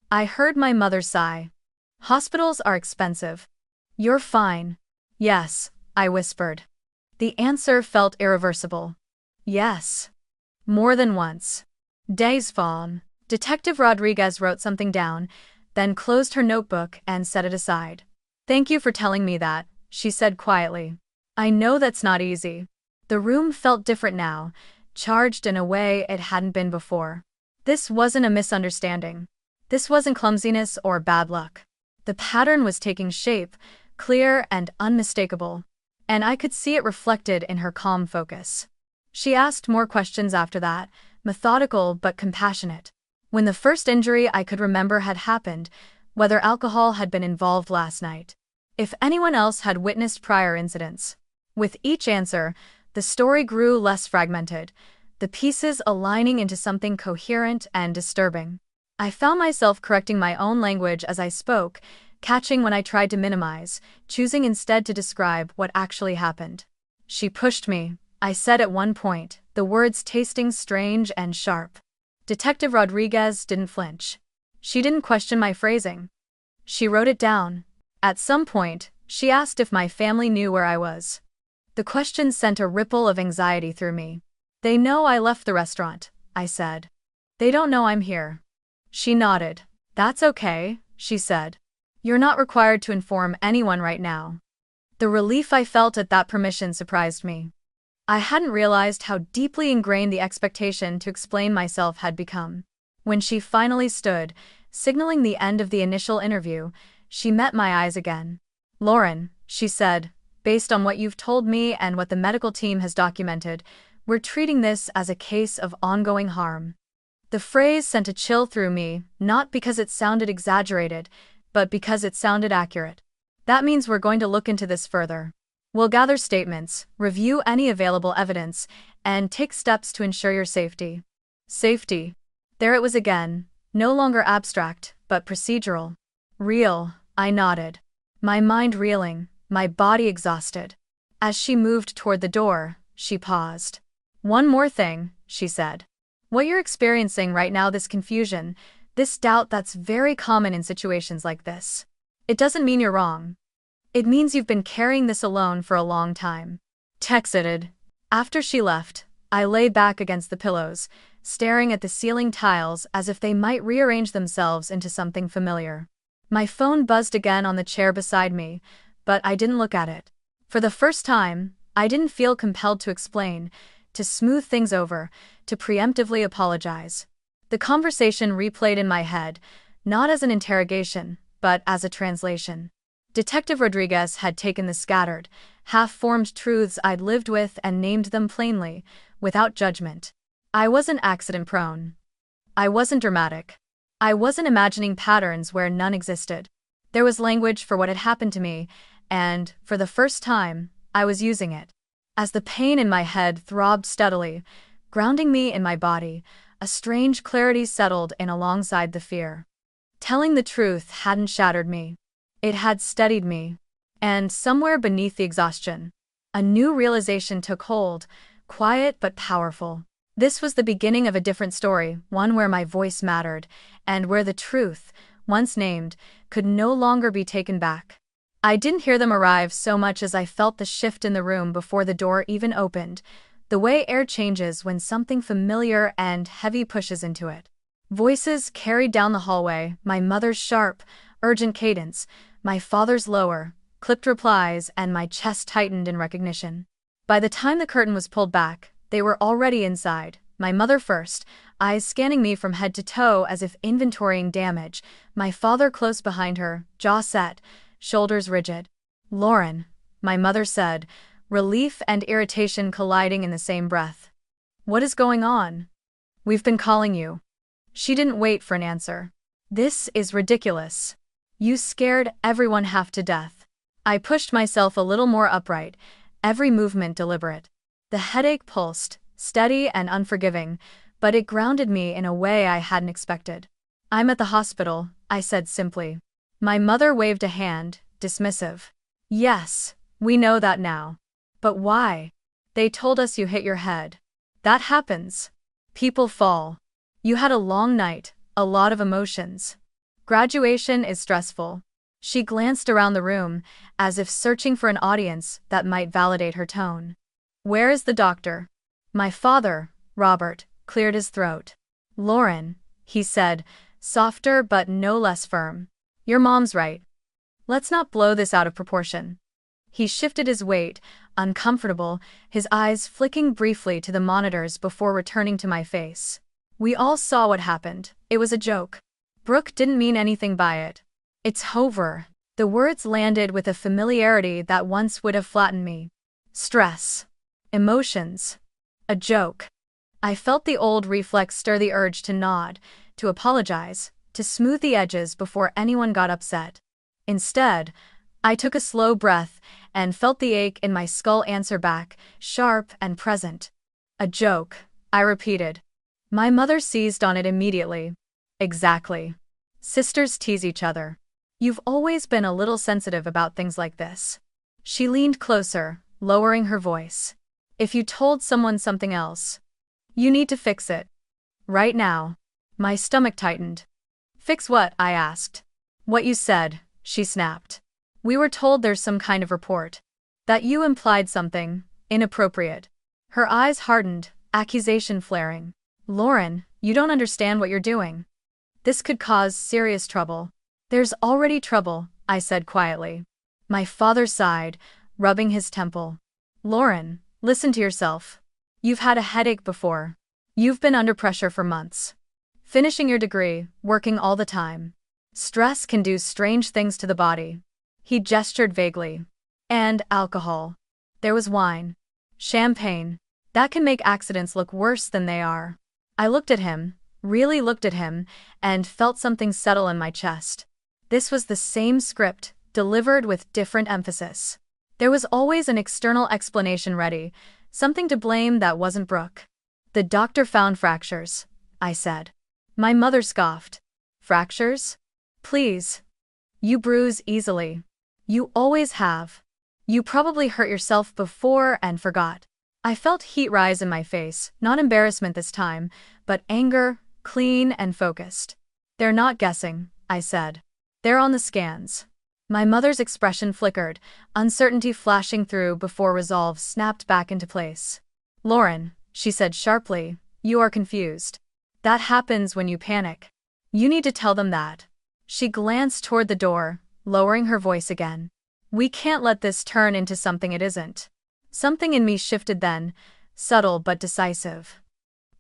I heard my mother sigh. "Hospitals are expensive." "You're fine." "Yes," I whispered. The answer felt irreversible. "Yes." More than once. Days fallen. Detective Rodriguez wrote something down, then closed her notebook and set it aside. "Thank you for telling me that," she said quietly. "I know that's not easy." The room felt different now, charged in a way it hadn't been before. This wasn't a misunderstanding. This wasn't clumsiness or bad luck. The pattern was taking shape, clear and unmistakable. And I could see it reflected in her calm focus. She asked more questions after that, methodical but compassionate. When the first injury I could remember had happened, whether alcohol had been involved last night. If anyone else had witnessed prior incidents. With each answer, the story grew less fragmented, the pieces aligning into something coherent and disturbing. I found myself correcting my own language as I spoke, catching when I tried to minimize, choosing instead to describe what actually happened. "She pushed me," I said at one point, the words tasting strange and sharp. Detective Rodriguez didn't flinch. She didn't question my phrasing. She wrote it down. At some point, she asked if my family knew where I was. The question sent a ripple of anxiety through me. "They know I left the restaurant," I said. "They don't know I'm here." She nodded. "That's okay," she said. "You're not required to inform anyone right now." The relief I felt at that permission surprised me. I hadn't realized how deeply ingrained the expectation to explain myself had become. When she finally stood, signaling the end of the initial interview, she met my eyes again. "Lauren," she said, "based on what you've told me and what the medical team has documented, we're treating this as a case of ongoing harm." The phrase sent a chill through me, not because it sounded exaggerated, but because it sounded accurate. "That means we're going to look into this further. We'll gather statements, review any available evidence, and take steps to ensure your safety." Safety. There it was again, no longer abstract, but procedural. "Real," I nodded. My mind reeling, my body exhausted. As she moved toward the door, she paused. "One more thing," she said. "What you're experiencing right now, this confusion, this doubt that's very common in situations like this. It doesn't mean you're wrong. It means you've been carrying this alone for a long time." Texted. After she left, I lay back against the pillows, staring at the ceiling tiles as if they might rearrange themselves into something familiar. My phone buzzed again on the chair beside me, but I didn't look at it. For the first time, I didn't feel compelled to explain, to smooth things over, to preemptively apologize. The conversation replayed in my head, not as an interrogation, but as a translation. Detective Rodriguez had taken the scattered, half-formed truths I'd lived with and named them plainly, without judgment. I wasn't accident-prone. I wasn't dramatic. I wasn't imagining patterns where none existed. There was language for what had happened to me, and, for the first time, I was using it. As the pain in my head throbbed steadily, grounding me in my body, a strange clarity settled in alongside the fear. Telling the truth hadn't shattered me. It had steadied me. And somewhere beneath the exhaustion, a new realization took hold, quiet but powerful. This was the beginning of a different story, one where my voice mattered, and where the truth, once named, could no longer be taken back. I didn't hear them arrive so much as I felt the shift in the room before the door even opened, the way air changes when something familiar and heavy pushes into it. Voices carried down the hallway, my mother's sharp, urgent cadence, my father's lower, clipped replies, and my chest tightened in recognition. By the time the curtain was pulled back, they were already inside, my mother first, eyes scanning me from head to toe as if inventorying damage, my father close behind her, jaw set, shoulders rigid. "Lauren," my mother said, relief and irritation colliding in the same breath. "What is going on? We've been calling you." She didn't wait for an answer. "This is ridiculous. You scared everyone half to death." I pushed myself a little more upright, every movement deliberate. The headache pulsed, steady and unforgiving, but it grounded me in a way I hadn't expected. "I'm at the hospital," I said simply. My mother waved a hand, dismissive. "Yes, we know that now. But why?" "They told us you hit your head. That happens. People fall. You had a long night, a lot of emotions. Graduation is stressful." She glanced around the room, as if searching for an audience that might validate her tone. "Where is the doctor?" My father, Robert, cleared his throat. "Lauren," he said, softer but no less firm. "Your mom's right. Let's not blow this out of proportion." He shifted his weight, uncomfortable, his eyes flicking briefly to the monitors before returning to my face. "We all saw what happened. It was a joke. Brooke didn't mean anything by it. It's over." The words landed with a familiarity that once would have flattened me. Stress. Emotions. A joke. I felt the old reflex stir the urge to nod, to apologize, to smooth the edges before anyone got upset. Instead, I took a slow breath and felt the ache in my skull answer back, sharp and present. "A joke," I repeated. My mother seized on it immediately. "Exactly. Sisters tease each other. You've always been a little sensitive about things like this." She leaned closer, lowering her voice. "If you told someone something else, you need to fix it. Right now." My stomach tightened. "Fix what?" I asked. "What you said," she snapped. "We were told there's some kind of report. That you implied something inappropriate." Her eyes hardened, accusation flaring. "Lauren, you don't understand what you're doing. This could cause serious trouble." "There's already trouble," I said quietly. My father sighed, rubbing his temple. Lauren, listen to yourself. You've had a headache before. You've been under pressure for months. Finishing your degree, working all the time. Stress can do strange things to the body. He gestured vaguely. And alcohol. There was wine. Champagne. That can make accidents look worse than they are. I looked at him, really looked at him, and felt something settle in my chest. This was the same script, delivered with different emphasis. There was always an external explanation ready, something to blame that wasn't Brooke. The doctor found fractures, I said. My mother scoffed. Fractures? Please. You bruise easily. You always have. You probably hurt yourself before and forgot. I felt heat rise in my face, not embarrassment this time, but anger, clean and focused. They're not guessing, I said. They're on the scans. My mother's expression flickered, uncertainty flashing through before resolve snapped back into place. Lauren, she said sharply, you are confused. That happens when you panic. You need to tell them that. She glanced toward the door, lowering her voice again. We can't let this turn into something it isn't. Something in me shifted then, subtle but decisive.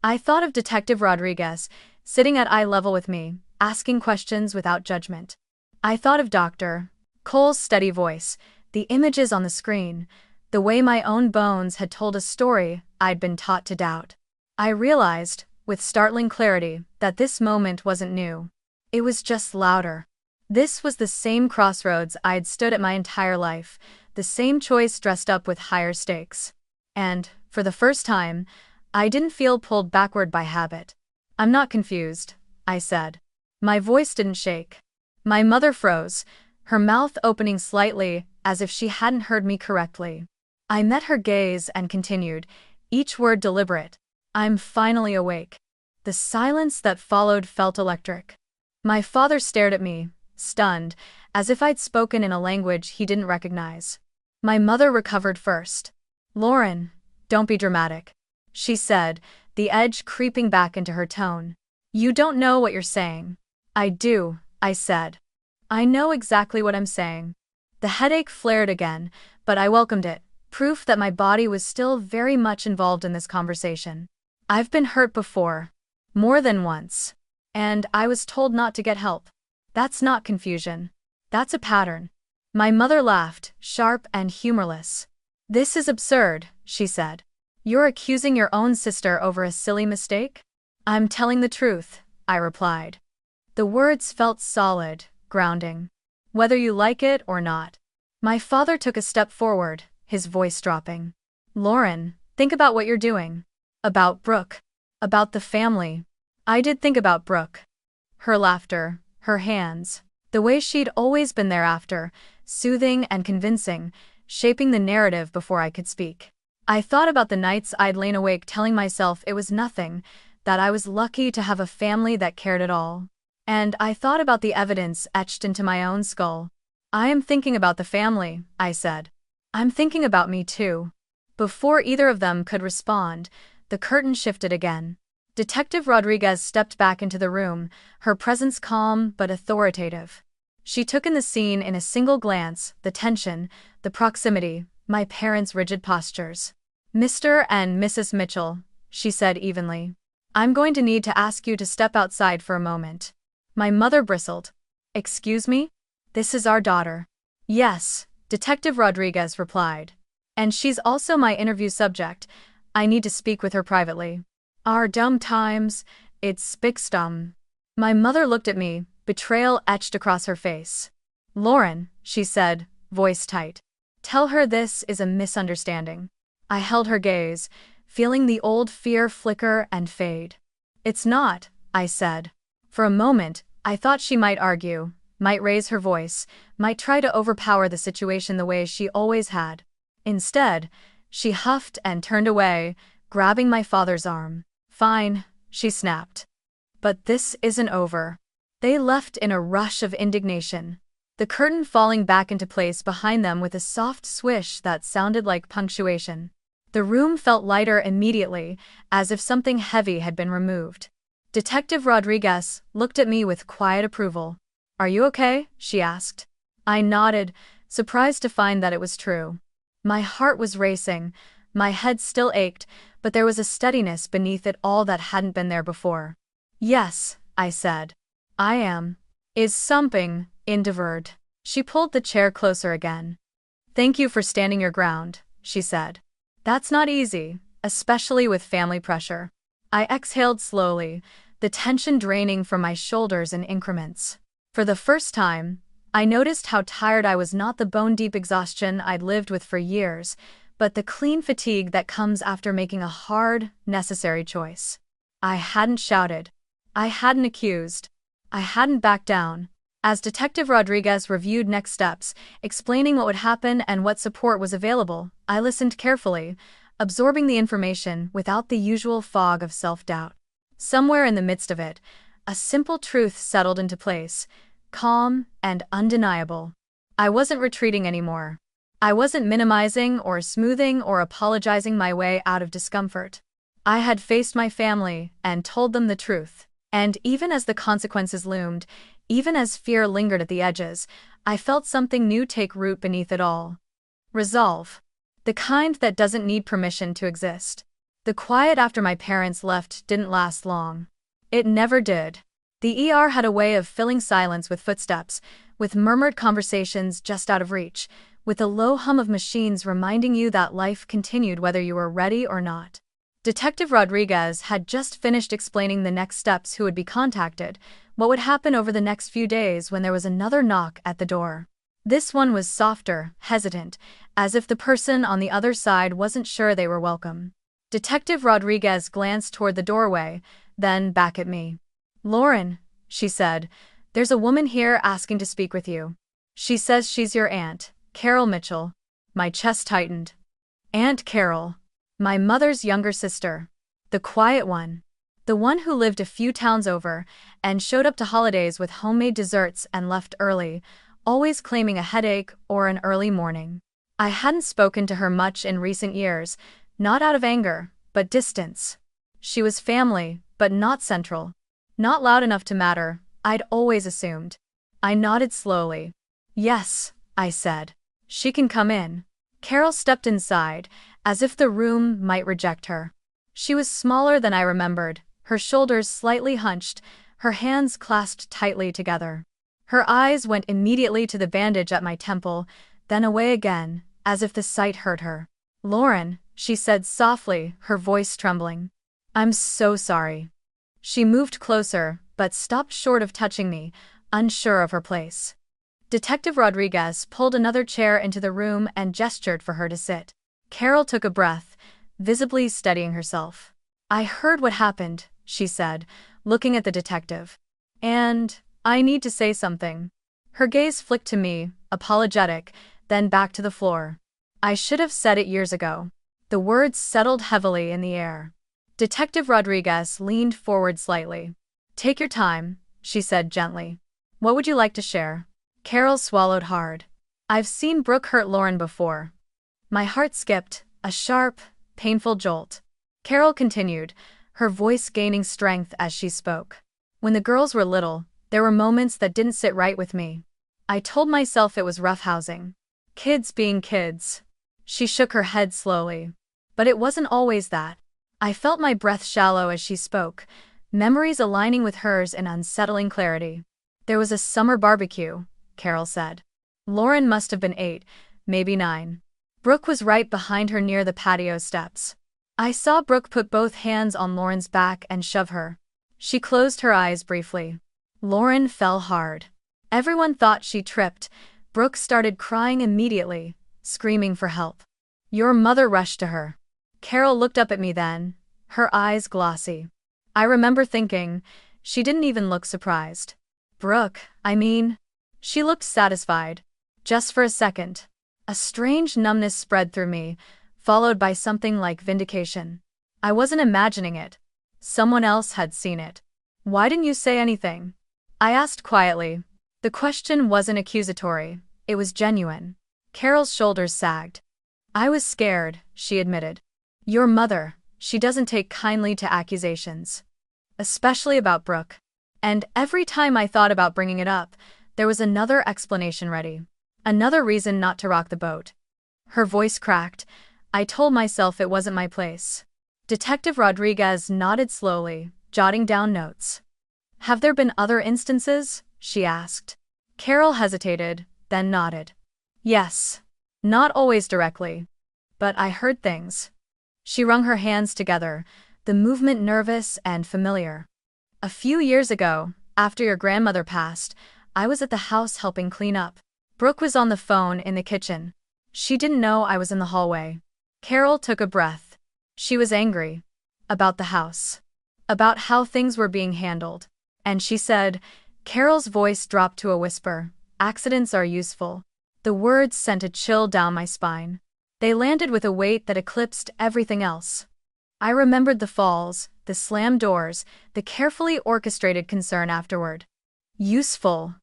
I thought of Detective Rodriguez, sitting at eye level with me, asking questions without judgment. I thought of Dr. Cole's steady voice, the images on the screen, the way my own bones had told a story I'd been taught to doubt. I realized, with startling clarity, that this moment wasn't new. It was just louder. This was the same crossroads I'd stood at my entire life, the same choice dressed up with higher stakes. And, for the first time, I didn't feel pulled backward by habit. I'm not confused, I said. My voice didn't shake. My mother froze, her mouth opening slightly as if she hadn't heard me correctly. I met her gaze and continued, each word deliberate. I'm finally awake. The silence that followed felt electric. My father stared at me, stunned, as if I'd spoken in a language he didn't recognize. My mother recovered first. Lauren, don't be dramatic, she said, the edge creeping back into her tone. You don't know what you're saying. I do, I said. I know exactly what I'm saying. The headache flared again, but I welcomed it, proof that my body was still very much involved in this conversation. I've been hurt before. More than once. And I was told not to get help. That's not confusion. That's a pattern. My mother laughed, sharp and humorless. This is absurd, she said. You're accusing your own sister over a silly mistake? I'm telling the truth, I replied. The words felt solid, grounding. Whether you like it or not. My father took a step forward, his voice dropping. Lauren, think about what you're doing. About Brooke. About the family. I did think about Brooke. Her laughter, her hands, the way she'd always been there after, soothing and convincing, shaping the narrative before I could speak. I thought about the nights I'd lain awake telling myself it was nothing, that I was lucky to have a family that cared at all. And I thought about the evidence etched into my own skull. I am thinking about the family, I said. I'm thinking about me too. Before either of them could respond, the curtain shifted again. Detective Rodriguez stepped back into the room, her presence calm but authoritative. She took in the scene in a single glance, the tension, the proximity, my parents' rigid postures. Mr. and Mrs. Mitchell, she said evenly. I'm going to need to ask you to step outside for a moment. My mother bristled. Excuse me? This is our daughter. Yes, Detective Rodriguez replied. And she's also my interview subject. I need to speak with her privately. Our dumb times, it's spickstum. My mother looked at me, betrayal etched across her face. Lauren, she said, voice tight. Tell her this is a misunderstanding. I held her gaze, feeling the old fear flicker and fade. It's not, I said. For a moment, I thought she might argue, might raise her voice, might try to overpower the situation the way she always had. Instead, she huffed and turned away, grabbing my father's arm. Fine, she snapped. But this isn't over. They left in a rush of indignation, the curtain falling back into place behind them with a soft swish that sounded like punctuation. The room felt lighter immediately, as if something heavy had been removed. Detective Rodriguez looked at me with quiet approval. Are you okay? She asked. I nodded, surprised to find that it was true. My heart was racing, my head still ached, but there was a steadiness beneath it all that hadn't been there before. Yes, I said. I am. Is something, indifferent. She pulled the chair closer again. Thank you for standing your ground, she said. That's not easy, especially with family pressure. I exhaled slowly, the tension draining from my shoulders in increments. For the first time, I noticed how tired I was, not the bone-deep exhaustion I'd lived with for years, but the clean fatigue that comes after making a hard, necessary choice. I hadn't shouted. I hadn't accused. I hadn't backed down. As Detective Rodriguez reviewed next steps, explaining what would happen and what support was available, I listened carefully, absorbing the information without the usual fog of self-doubt. Somewhere in the midst of it, a simple truth settled into place, calm and undeniable. I wasn't retreating anymore. I wasn't minimizing or smoothing or apologizing my way out of discomfort. I had faced my family and told them the truth. And even as the consequences loomed, even as fear lingered at the edges, I felt something new take root beneath it all. Resolve. The kind that doesn't need permission to exist. The quiet after my parents left didn't last long. It never did. The ER had a way of filling silence with footsteps, with murmured conversations just out of reach, with a low hum of machines reminding you that life continued whether you were ready or not. Detective Rodriguez had just finished explaining the next steps, who would be contacted, what would happen over the next few days, when there was another knock at the door. This one was softer, hesitant, as if the person on the other side wasn't sure they were welcome. Detective Rodriguez glanced toward the doorway, then back at me. "Lauren," she said, "there's a woman here asking to speak with you. She says she's your aunt, Carol Mitchell." My chest tightened. Aunt Carol. My mother's younger sister. The quiet one. The one who lived a few towns over and showed up to holidays with homemade desserts and left early, always claiming a headache or an early morning. I hadn't spoken to her much in recent years, not out of anger, but distance. She was family, but not central. Not loud enough to matter, I'd always assumed. I nodded slowly. "Yes," I said. "She can come in." Carol stepped inside, as if the room might reject her. She was smaller than I remembered, her shoulders slightly hunched, her hands clasped tightly together. Her eyes went immediately to the bandage at my temple, then away again, as if the sight hurt her. "Lauren," she said softly, her voice trembling. "I'm so sorry." She moved closer, but stopped short of touching me, unsure of her place. Detective Rodriguez pulled another chair into the room and gestured for her to sit. Carol took a breath, visibly steadying herself. "I heard what happened," she said, looking at the detective. "And I need to say something." Her gaze flicked to me, apologetic, then back to the floor. "I should have said it years ago." The words settled heavily in the air. Detective Rodriguez leaned forward slightly. "Take your time," she said gently. "What would you like to share?" Carol swallowed hard. "I've seen Brooke hurt Lauren before." My heart skipped, a sharp, painful jolt. Carol continued, her voice gaining strength as she spoke. "When the girls were little, there were moments that didn't sit right with me. I told myself it was roughhousing. Kids being kids." She shook her head slowly. "But it wasn't always that." I felt my breath shallow as she spoke, memories aligning with hers in unsettling clarity. "There was a summer barbecue," Carol said. "Lauren must have been 8, maybe 9. Brooke was right behind her near the patio steps. I saw Brooke put both hands on Lauren's back and shove her. She closed her eyes briefly. Lauren fell hard. Everyone thought she tripped. Brooke started crying immediately, screaming for help. Your mother rushed to her." Carol looked up at me then, her eyes glossy. I remember thinking, she didn't even look surprised. "Brooke, I mean..." She looked satisfied. Just for a second. A strange numbness spread through me, followed by something like vindication. I wasn't imagining it. Someone else had seen it. "Why didn't you say anything?" I asked quietly. The question wasn't accusatory, it was genuine. Carol's shoulders sagged. "I was scared," she admitted. "Your mother, she doesn't take kindly to accusations. Especially about Brooke." And every time I thought about bringing it up, there was another explanation ready. Another reason not to rock the boat. Her voice cracked. I told myself it wasn't my place. Detective Rodriguez nodded slowly, jotting down notes. Have there been other instances? She asked. Carol hesitated, then nodded. Yes. Not always directly. But I heard things. She wrung her hands together, the movement nervous and familiar. A few years ago, after your grandmother passed, I was at the house helping clean up. Brooke was on the phone in the kitchen. She didn't know I was in the hallway. Carol took a breath. She was angry. About the house. About how things were being handled. And she said, Carol's voice dropped to a whisper, accidents are useful. The words sent a chill down my spine. They landed with a weight that eclipsed everything else. I remembered the falls, the slammed doors, the carefully orchestrated concern afterward. Useful.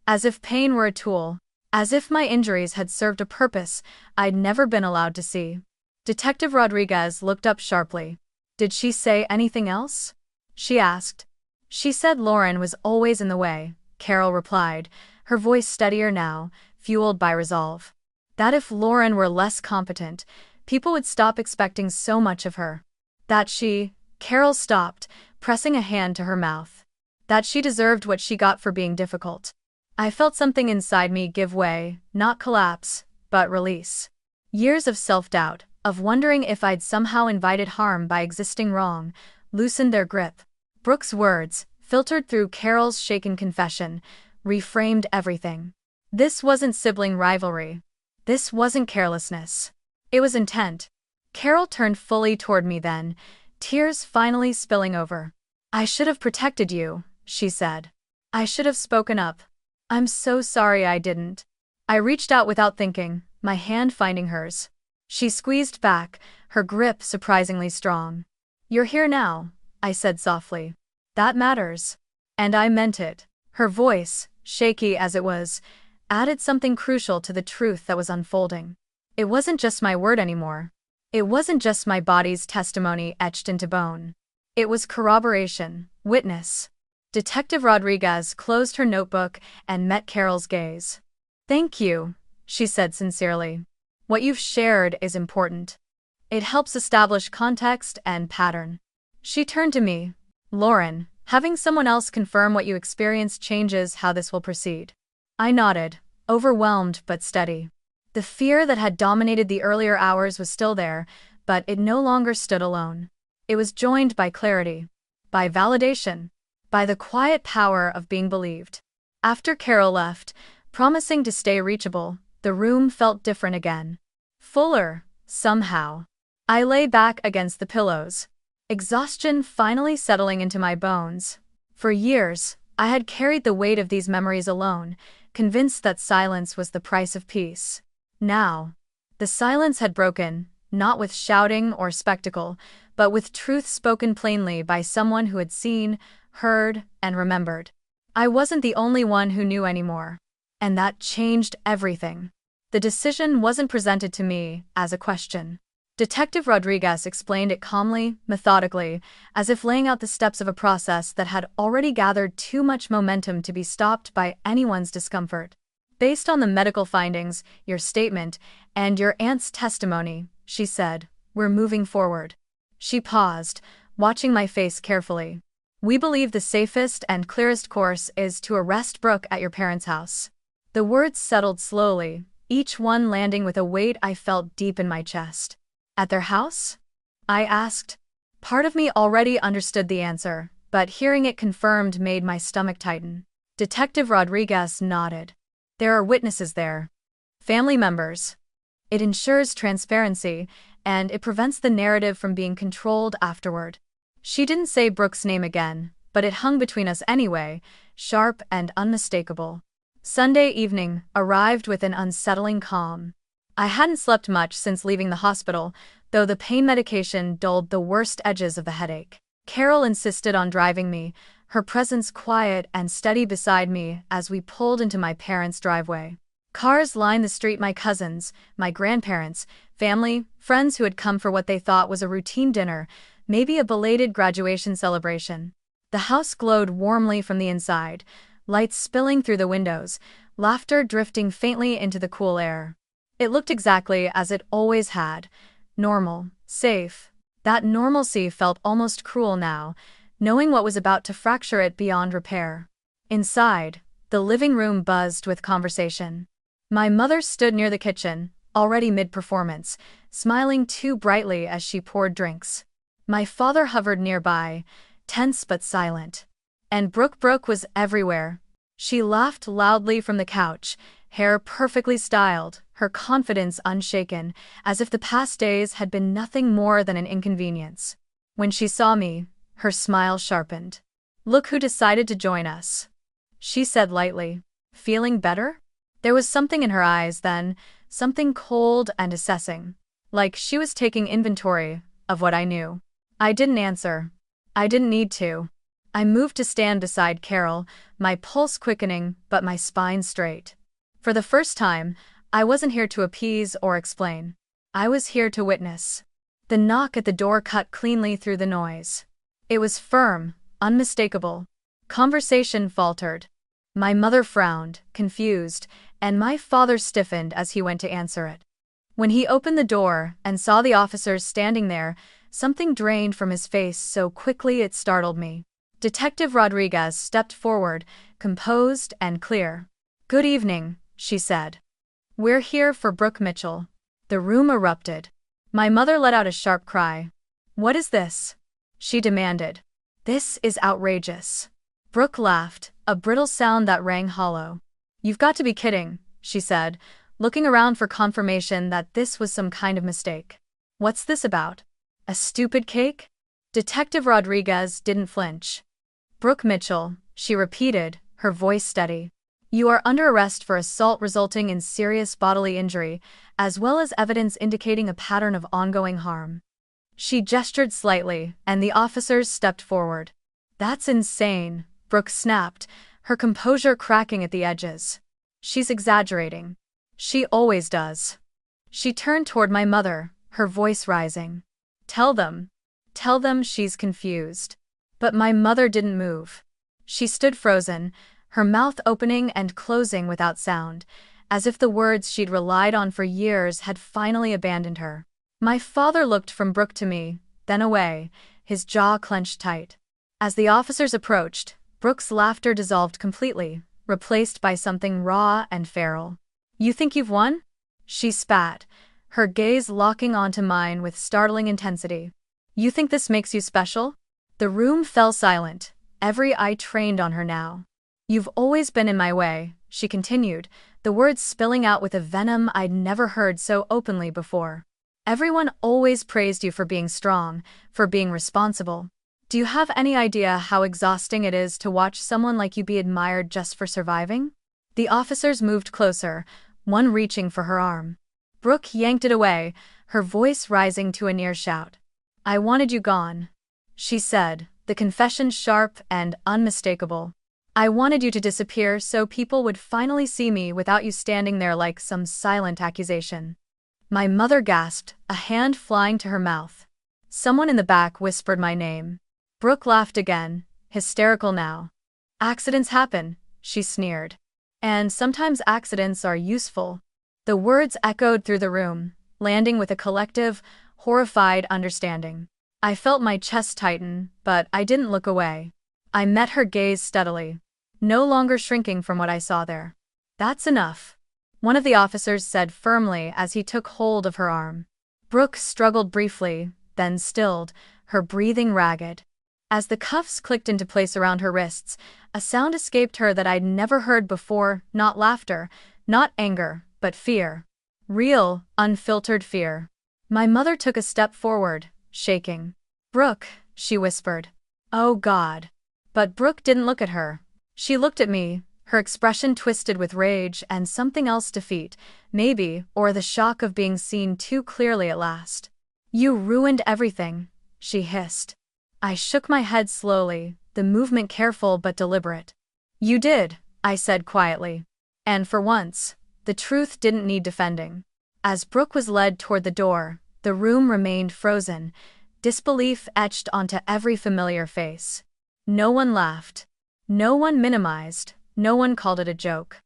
As if pain were a tool. As if my injuries had served a purpose I'd never been allowed to see. Detective Rodriguez looked up sharply. Did she say anything else? She asked. She said Lauren was always in the way, Carol replied, her voice steadier now, fueled by resolve. That if Lauren were less competent, people would stop expecting so much of her. That Carol stopped, pressing a hand to her mouth. That she deserved what she got for being difficult. I felt something inside me give way, not collapse, but release. Years of self-doubt, of wondering if I'd somehow invited harm by existing wrong, loosened their grip. Brooke's words, filtered through Carol's shaken confession, reframed everything. This wasn't sibling rivalry. This wasn't carelessness. It was intent. Carol turned fully toward me then, tears finally spilling over. I should have protected you, she said. I should have spoken up. I'm so sorry I didn't. I reached out without thinking, my hand finding hers. She squeezed back, her grip surprisingly strong. You're here now, I said softly. That matters. And I meant it. Her voice, shaky as it was, added something crucial to the truth that was unfolding. It wasn't just my word anymore. It wasn't just my body's testimony etched into bone. It was corroboration, witness. Detective Rodriguez closed her notebook and met Carol's gaze. Thank you, she said sincerely. What you've shared is important. It helps establish context and pattern. She turned to me. Lauren, having someone else confirm what you experienced changes how this will proceed. I nodded, overwhelmed but steady. The fear that had dominated the earlier hours was still there, but it no longer stood alone. It was joined by clarity, by validation, by the quiet power of being believed. After Carol left, promising to stay reachable, the room felt different again. Fuller, somehow. I lay back against the pillows, exhaustion finally settling into my bones. For years, I had carried the weight of these memories alone, convinced that silence was the price of peace. Now, the silence had broken, not with shouting or spectacle, but with truth spoken plainly by someone who had seen, heard, and remembered. I wasn't the only one who knew anymore. And that changed everything. The decision wasn't presented to me as a question. Detective Rodriguez explained it calmly, methodically, as if laying out the steps of a process that had already gathered too much momentum to be stopped by anyone's discomfort. Based on the medical findings, your statement, and your aunt's testimony, she said, we're moving forward. She paused, watching my face carefully. We believe the safest and clearest course is to arrest Brooke at your parents' house. The words settled slowly, each one landing with a weight I felt deep in my chest. At their house? I asked. Part of me already understood the answer, but hearing it confirmed made my stomach tighten. Detective Rodriguez nodded. There are witnesses there. Family members. It ensures transparency, and it prevents the narrative from being controlled afterward. She didn't say Brooke's name again, but it hung between us anyway, sharp and unmistakable. Sunday evening arrived with an unsettling calm. I hadn't slept much since leaving the hospital, though the pain medication dulled the worst edges of the headache. Carol insisted on driving me, her presence quiet and steady beside me as we pulled into my parents' driveway. Cars lined the street, my cousins, my grandparents, family, friends who had come for what they thought was a routine dinner, maybe a belated graduation celebration. The house glowed warmly from the inside, lights spilling through the windows, laughter drifting faintly into the cool air. It looked exactly as it always had. Normal, safe. That normalcy felt almost cruel now, knowing what was about to fracture it beyond repair. Inside, the living room buzzed with conversation. My mother stood near the kitchen, already mid-performance, smiling too brightly as she poured drinks. My father hovered nearby, tense but silent. And Brooke was everywhere. She laughed loudly from the couch, hair perfectly styled, her confidence unshaken, as if the past days had been nothing more than an inconvenience. When she saw me, her smile sharpened. "Look who decided to join us," she said lightly. "Feeling better?" There was something in her eyes then, something cold and assessing, like she was taking inventory of what I knew. I didn't answer. I didn't need to. I moved to stand beside Carol, my pulse quickening but my spine straight. For the first time, I wasn't here to appease or explain. I was here to witness. The knock at the door cut cleanly through the noise. It was firm, unmistakable. Conversation faltered. My mother frowned, confused, and my father stiffened as he went to answer it. When he opened the door and saw the officers standing there, something drained from his face so quickly it startled me. Detective Rodriguez stepped forward, composed and clear. "Good evening," she said. "We're here for Brooke Mitchell." The room erupted. My mother let out a sharp cry. "What is this?" she demanded. "This is outrageous." Brooke laughed, a brittle sound that rang hollow. "You've got to be kidding," she said, looking around for confirmation that this was some kind of mistake. "What's this about? A stupid cake?" Detective Rodriguez didn't flinch. "Brooke Mitchell," she repeated, her voice steady. "You are under arrest for assault resulting in serious bodily injury, as well as evidence indicating a pattern of ongoing harm." She gestured slightly, and the officers stepped forward. "That's insane," Brooke snapped, her composure cracking at the edges. "She's exaggerating. She always does." She turned toward my mother, her voice rising. Tell them she's confused." But my mother didn't move. She stood frozen, her mouth opening and closing without sound, as if the words she'd relied on for years had finally abandoned her. My father looked from Brooke to me, then away, his jaw clenched tight. As the officers approached, Brooke's laughter dissolved completely, replaced by something raw and feral. "You think you've won?" she spat, her gaze locking onto mine with startling intensity. "You think this makes you special?" The room fell silent, every eye trained on her now. "You've always been in my way," she continued, the words spilling out with a venom I'd never heard so openly before. "Everyone always praised you for being strong, for being responsible. Do you have any idea how exhausting it is to watch someone like you be admired just for surviving?" The officers moved closer, one reaching for her arm. Brooke yanked it away, her voice rising to a near shout. "I wanted you gone," she said, the confession sharp and unmistakable. "I wanted you to disappear so people would finally see me without you standing there like some silent accusation." My mother gasped, a hand flying to her mouth. Someone in the back whispered my name. Brooke laughed again, hysterical now. "Accidents happen," she sneered. "And sometimes accidents are useful." The words echoed through the room, landing with a collective, horrified understanding. I felt my chest tighten, but I didn't look away. I met her gaze steadily, no longer shrinking from what I saw there. "That's enough," one of the officers said firmly as he took hold of her arm. Brooke struggled briefly, then stilled, her breathing ragged. As the cuffs clicked into place around her wrists, a sound escaped her that I'd never heard before, not laughter, not anger, but fear. Real, unfiltered fear. My mother took a step forward, shaking. "Brooke," she whispered. "Oh God." But Brooke didn't look at her. She looked at me, her expression twisted with rage and something else, defeat, maybe, or the shock of being seen too clearly at last. "You ruined everything," she hissed. I shook my head slowly, the movement careful but deliberate. "You did," I said quietly. And for once, the truth didn't need defending. As Brooke was led toward the door, the room remained frozen, disbelief etched onto every familiar face. No one laughed. No one minimized. No one called it a joke.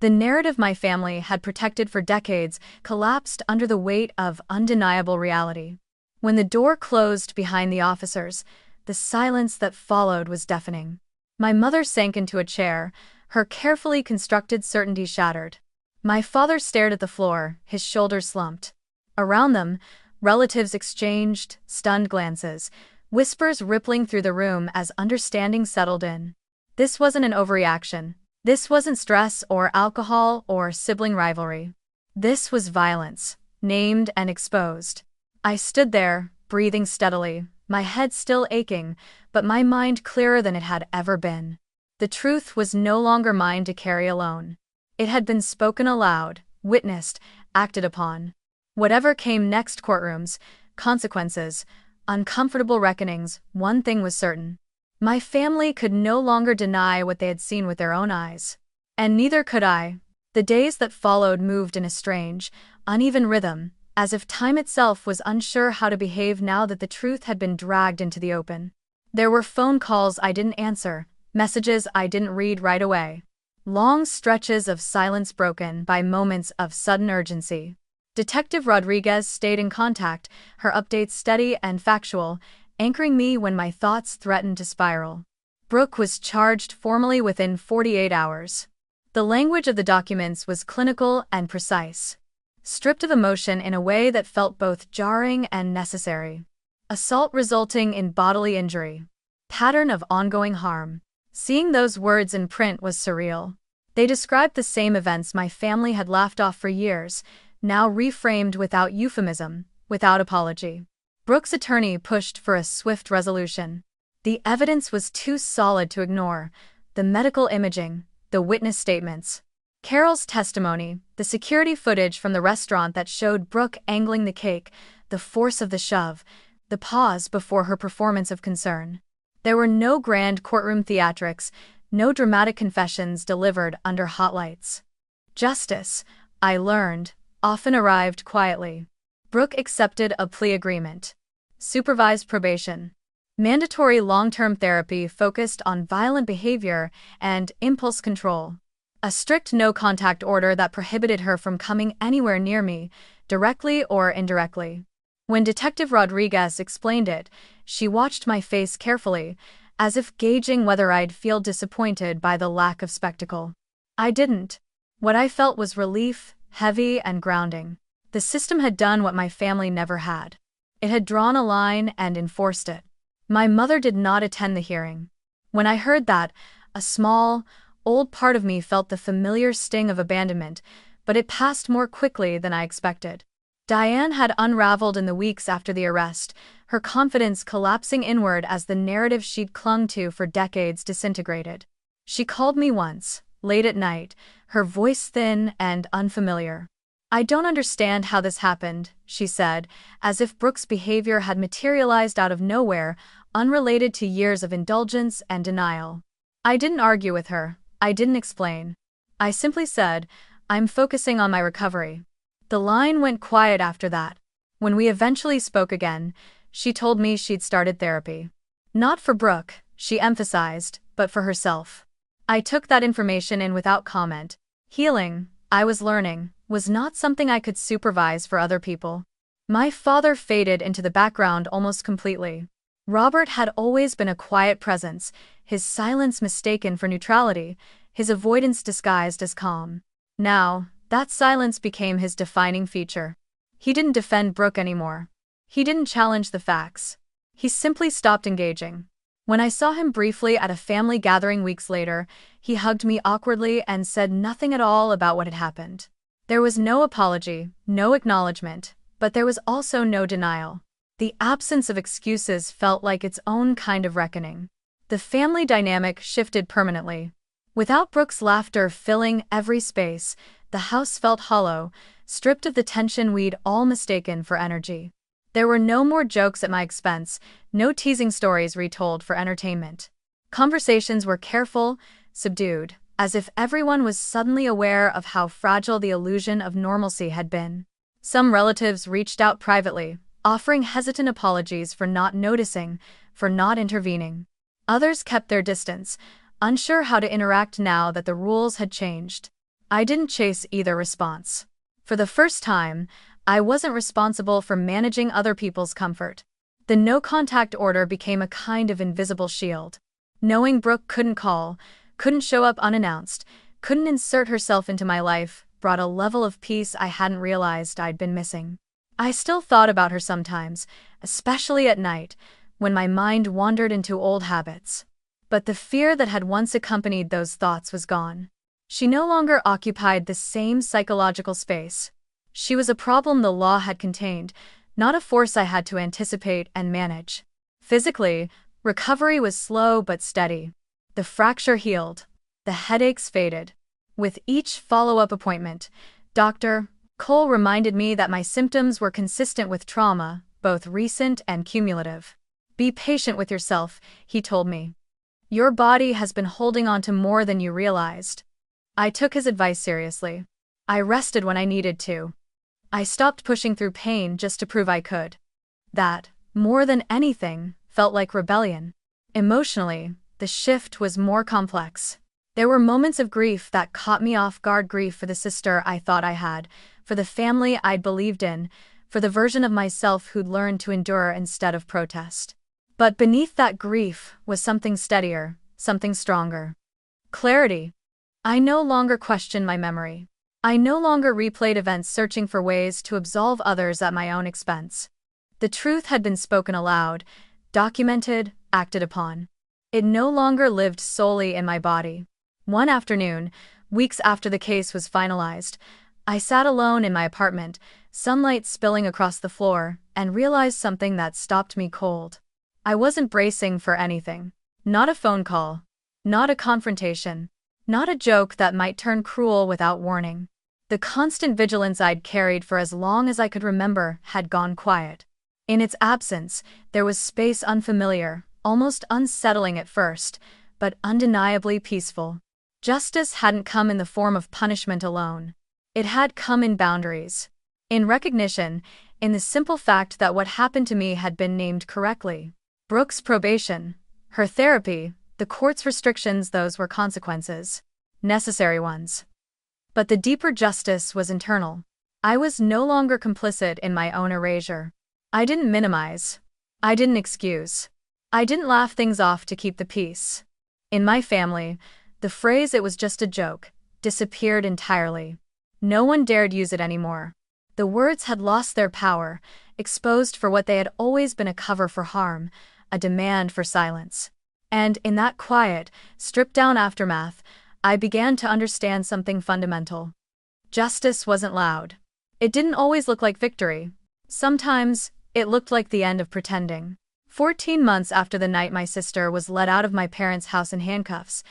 The narrative my family had protected for decades collapsed under the weight of undeniable reality. When the door closed behind the officers, the silence that followed was deafening. My mother sank into a chair, her carefully constructed certainty shattered. My father stared at the floor, his shoulders slumped. Around them, relatives exchanged stunned glances, whispers rippling through the room as understanding settled in. This wasn't an overreaction. This wasn't stress or alcohol or sibling rivalry. This was violence, named and exposed. I stood there, breathing steadily, my head still aching, but my mind clearer than it had ever been. The truth was no longer mine to carry alone. It had been spoken aloud, witnessed, acted upon. Whatever came next, courtrooms, consequences, uncomfortable reckonings, one thing was certain. My family could no longer deny what they had seen with their own eyes. And neither could I. The days that followed moved in a strange, uneven rhythm, as if time itself was unsure how to behave now that the truth had been dragged into the open. There were phone calls I didn't answer, messages I didn't read right away. Long stretches of silence broken by moments of sudden urgency. Detective Rodriguez stayed in contact, her updates steady and factual, anchoring me when my thoughts threatened to spiral. Brooke was charged formally within 48 hours. The language of the documents was clinical and precise, stripped of emotion in a way that felt both jarring and necessary. Assault resulting in bodily injury. Pattern of ongoing harm. Seeing those words in print was surreal. They described the same events my family had laughed off for years, now reframed without euphemism, without apology. Brooke's attorney pushed for a swift resolution. The evidence was too solid to ignore: the medical imaging, the witness statements, Carol's testimony, the security footage from the restaurant that showed Brooke angling the cake, the force of the shove, the pause before her performance of concern. There were no grand courtroom theatrics, no dramatic confessions delivered under hot lights. Justice, I learned, often arrived quietly. Brooke accepted a plea agreement. Supervised probation. Mandatory long-term therapy focused on violent behavior and impulse control. A strict no-contact order that prohibited her from coming anywhere near me, directly or indirectly. When Detective Rodriguez explained it, she watched my face carefully, as if gauging whether I'd feel disappointed by the lack of spectacle. I didn't. What I felt was relief, heavy and grounding. The system had done what my family never had. It had drawn a line and enforced it. My mother did not attend the hearing. When I heard that, a small, old part of me felt the familiar sting of abandonment, but it passed more quickly than I expected. Diane had unraveled in the weeks after the arrest, her confidence collapsing inward as the narrative she'd clung to for decades disintegrated. She called me once, late at night, her voice thin and unfamiliar. "I don't understand how this happened," she said, as if Brooke's behavior had materialized out of nowhere, unrelated to years of indulgence and denial. I didn't argue with her. I didn't explain. I simply said, "I'm focusing on my recovery." The line went quiet after that. When we eventually spoke again, she told me she'd started therapy. Not for Brooke, she emphasized, but for herself. I took that information in without comment. Healing, I was learning, was not something I could supervise for other people. My father faded into the background almost completely. Robert had always been a quiet presence, his silence mistaken for neutrality, his avoidance disguised as calm. Now, that silence became his defining feature. He didn't defend Brooke anymore. He didn't challenge the facts. He simply stopped engaging. When I saw him briefly at a family gathering weeks later, he hugged me awkwardly and said nothing at all about what had happened. There was no apology, no acknowledgement, but there was also no denial. The absence of excuses felt like its own kind of reckoning. The family dynamic shifted permanently. Without Brooke's laughter filling every space, the house felt hollow, stripped of the tension we'd all mistaken for energy. There were no more jokes at my expense, no teasing stories retold for entertainment. Conversations were careful, subdued, as if everyone was suddenly aware of how fragile the illusion of normalcy had been. Some relatives reached out privately, offering hesitant apologies for not noticing, for not intervening. Others kept their distance, unsure how to interact now that the rules had changed. I didn't chase either response. For the first time, I wasn't responsible for managing other people's comfort. The no-contact order became a kind of invisible shield. Knowing Brooke couldn't call, couldn't show up unannounced, couldn't insert herself into my life, brought a level of peace I hadn't realized I'd been missing. I still thought about her sometimes, especially at night, when my mind wandered into old habits. But the fear that had once accompanied those thoughts was gone. She no longer occupied the same psychological space. She was a problem the law had contained, not a force I had to anticipate and manage. Physically, recovery was slow but steady. The fracture healed. The headaches faded. With each follow-up appointment, Dr. Cole reminded me that my symptoms were consistent with trauma, both recent and cumulative. Be patient with yourself, he told me. Your body has been holding on to more than you realized. I took his advice seriously. I rested when I needed to. I stopped pushing through pain just to prove I could. That, more than anything, felt like rebellion. Emotionally, the shift was more complex. There were moments of grief that caught me off guard, grief for the sister I thought I had, for the family I'd believed in, for the version of myself who'd learned to endure instead of protest. But beneath that grief was something steadier, something stronger. Clarity. I no longer questioned my memory. I no longer replayed events searching for ways to absolve others at my own expense. The truth had been spoken aloud, documented, acted upon. It no longer lived solely in my body. One afternoon, weeks after the case was finalized, I sat alone in my apartment, sunlight spilling across the floor, and realized something that stopped me cold. I wasn't bracing for anything. Not a phone call. Not a confrontation. Not a joke that might turn cruel without warning. The constant vigilance I'd carried for as long as I could remember had gone quiet. In its absence, there was space unfamiliar, almost unsettling at first, but undeniably peaceful. Justice hadn't come in the form of punishment alone. It had come in boundaries. In recognition, in the simple fact that what happened to me had been named correctly. Brooke's probation, her therapy, the court's restrictions, those were consequences. Necessary ones. But the deeper justice was internal. I was no longer complicit in my own erasure. I didn't minimize. I didn't excuse. I didn't laugh things off to keep the peace. In my family, the phrase "it was just a joke" disappeared entirely. No one dared use it anymore. The words had lost their power, exposed for what they had always been, a cover for harm, a demand for silence. And in that quiet, stripped-down aftermath, I began to understand something fundamental. Justice wasn't loud. It didn't always look like victory. Sometimes, it looked like the end of pretending. 14 months after the night my sister was let out of my parents' house in handcuffs,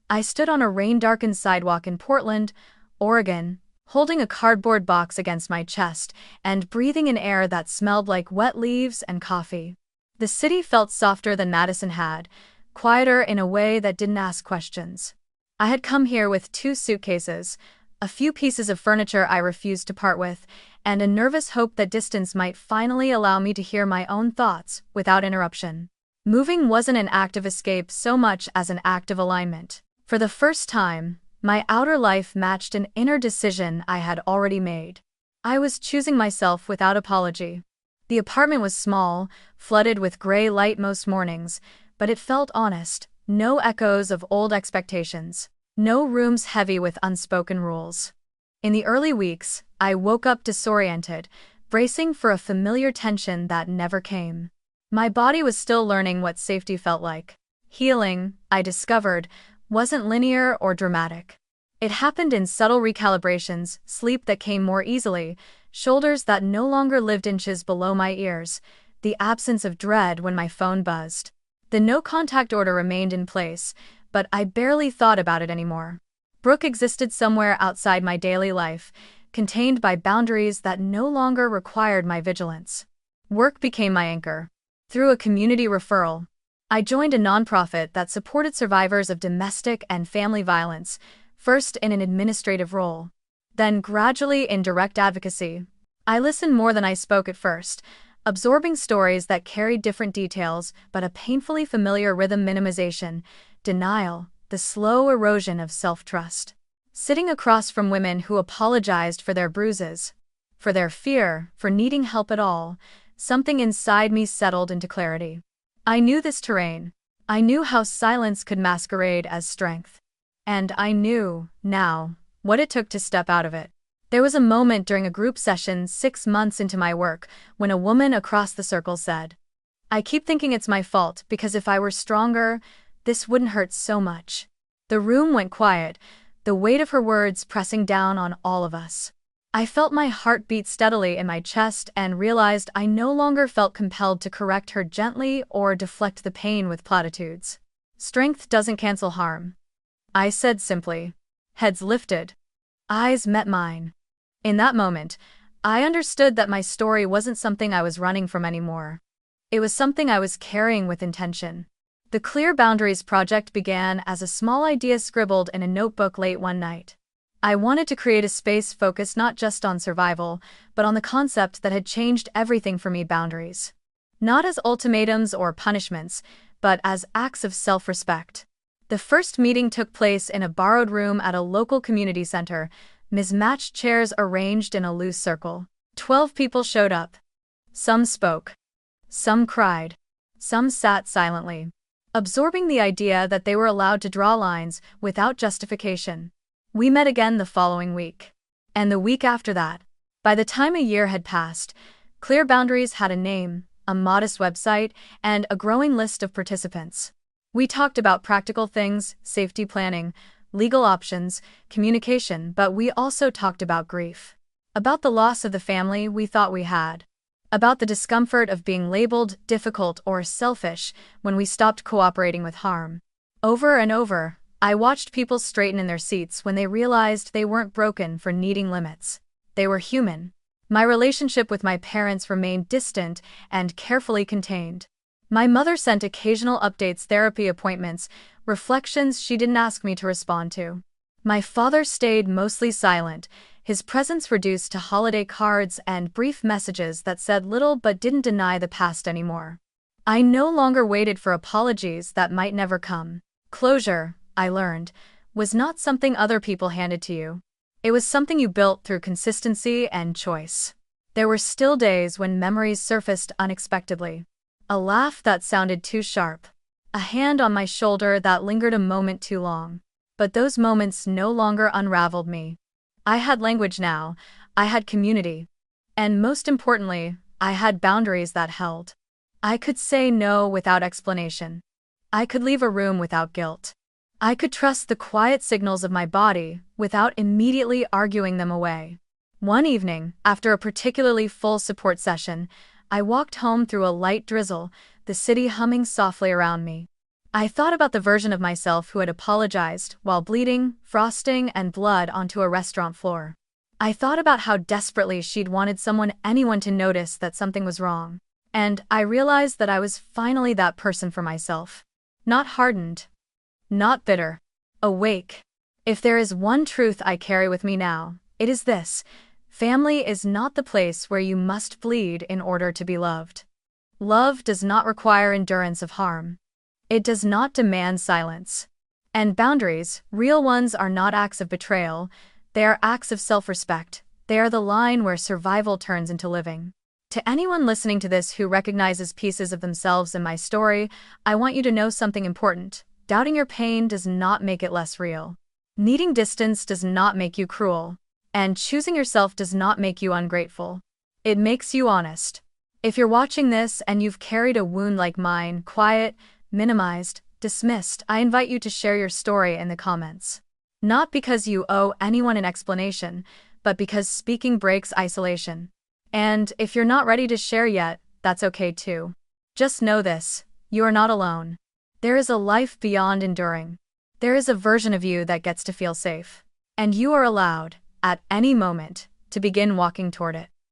I stood on a rain-darkened sidewalk in Portland, Oregon, holding a cardboard box against my chest and breathing in air that smelled like wet leaves and coffee. The city felt softer than Madison had, quieter in a way that didn't ask questions. I had come here with 2 suitcases, a few pieces of furniture I refused to part with, and a nervous hope that distance might finally allow me to hear my own thoughts without interruption. Moving wasn't an act of escape so much as an act of alignment. For the first time, my outer life matched an inner decision I had already made. I was choosing myself without apology. The apartment was small, flooded with gray light most mornings, but it felt honest. No echoes of old expectations. No rooms heavy with unspoken rules. In the early weeks, I woke up disoriented, bracing for a familiar tension that never came. My body was still learning what safety felt like. Healing, I discovered, wasn't linear or dramatic. It happened in subtle recalibrations, sleep that came more easily, shoulders that no longer lived inches below my ears, the absence of dread when my phone buzzed. The no-contact order remained in place, but I barely thought about it anymore. Brooke existed somewhere outside my daily life, contained by boundaries that no longer required my vigilance. Work became my anchor. Through a community referral, I joined a nonprofit that supported survivors of domestic and family violence, first in an administrative role, then gradually in direct advocacy. I listened more than I spoke at first, absorbing stories that carried different details but a painfully familiar rhythm: minimization, denial, the slow erosion of self-trust. sitting across from women who apologized for their bruises, for their fear, for needing help at all. Something inside me settled into clarity. I knew this terrain. I knew how silence could masquerade as strength. And I knew, now, what it took to step out of it. There was a moment during a group session 6 months into my work when a woman across the circle said, "I keep thinking it's my fault because if I were stronger, this wouldn't hurt so much." The room went quiet, the weight of her words pressing down on all of us. I felt my heart beat steadily in my chest and realized I no longer felt compelled to correct her gently or deflect the pain with platitudes. "Strength doesn't cancel harm," I said simply. Heads lifted. Eyes met mine. In that moment, I understood that my story wasn't something I was running from anymore. It was something I was carrying with intention. The Clear Boundaries project began as a small idea scribbled in a notebook late one night. I wanted to create a space focused not just on survival, but on the concept that had changed everything for me: boundaries. Not as ultimatums or punishments, but as acts of self-respect. The first meeting took place in a borrowed room at a local community center, mismatched chairs arranged in a loose circle. 12 people showed up. Some spoke. Some cried. Some sat silently, absorbing the idea that they were allowed to draw lines without justification. We met again the following week. And the week after that. By the time a year had passed, Clear Boundaries had a name, a modest website, and a growing list of participants. We talked about practical things, safety planning, legal options, communication, but we also talked about grief. About the loss of the family we thought we had. About the discomfort of being labeled difficult or selfish when we stopped cooperating with harm. Over and over, I watched people straighten in their seats when they realized they weren't broken for needing limits. They were human. My relationship with my parents remained distant and carefully contained. My mother sent occasional updates, therapy appointments, reflections she didn't ask me to respond to. My father stayed mostly silent, his presence reduced to holiday cards and brief messages that said little but didn't deny the past anymore. I no longer waited for apologies that might never come. Closure, I learned, was not something other people handed to you. It was something you built through consistency and choice. There were still days when memories surfaced unexpectedly. A laugh that sounded too sharp. A hand on my shoulder that lingered a moment too long. But those moments no longer unraveled me. I had language now, I had community. And most importantly, I had boundaries that held. I could say no without explanation. I could leave a room without guilt. I could trust the quiet signals of my body without immediately arguing them away. One evening, after a particularly full support session, I walked home through a light drizzle, the city humming softly around me. I thought about the version of myself who had apologized while bleeding, frosting, and blood onto a restaurant floor. I thought about how desperately she'd wanted anyone to notice that something was wrong. And I realized that I was finally that person for myself. Not hardened. Not bitter. Awake. If there is one truth I carry with me now, it is this: family is not the place where you must bleed in order to be loved. Love does not require endurance of harm. It does not demand silence. And boundaries, real ones, are not acts of betrayal, they are acts of self-respect. They are the line where survival turns into living. To anyone listening to this who recognizes pieces of themselves in my story, I want you to know something important. Doubting your pain does not make it less real. Needing distance does not make you cruel. And choosing yourself does not make you ungrateful. It makes you honest. If you're watching this and you've carried a wound like mine, quiet, minimized, dismissed, I invite you to share your story in the comments. Not because you owe anyone an explanation, but because speaking breaks isolation. And if you're not ready to share yet, that's okay too. Just know this: you are not alone. There is a life beyond enduring. There is a version of you that gets to feel safe. And you are allowed, at any moment, to begin walking toward it.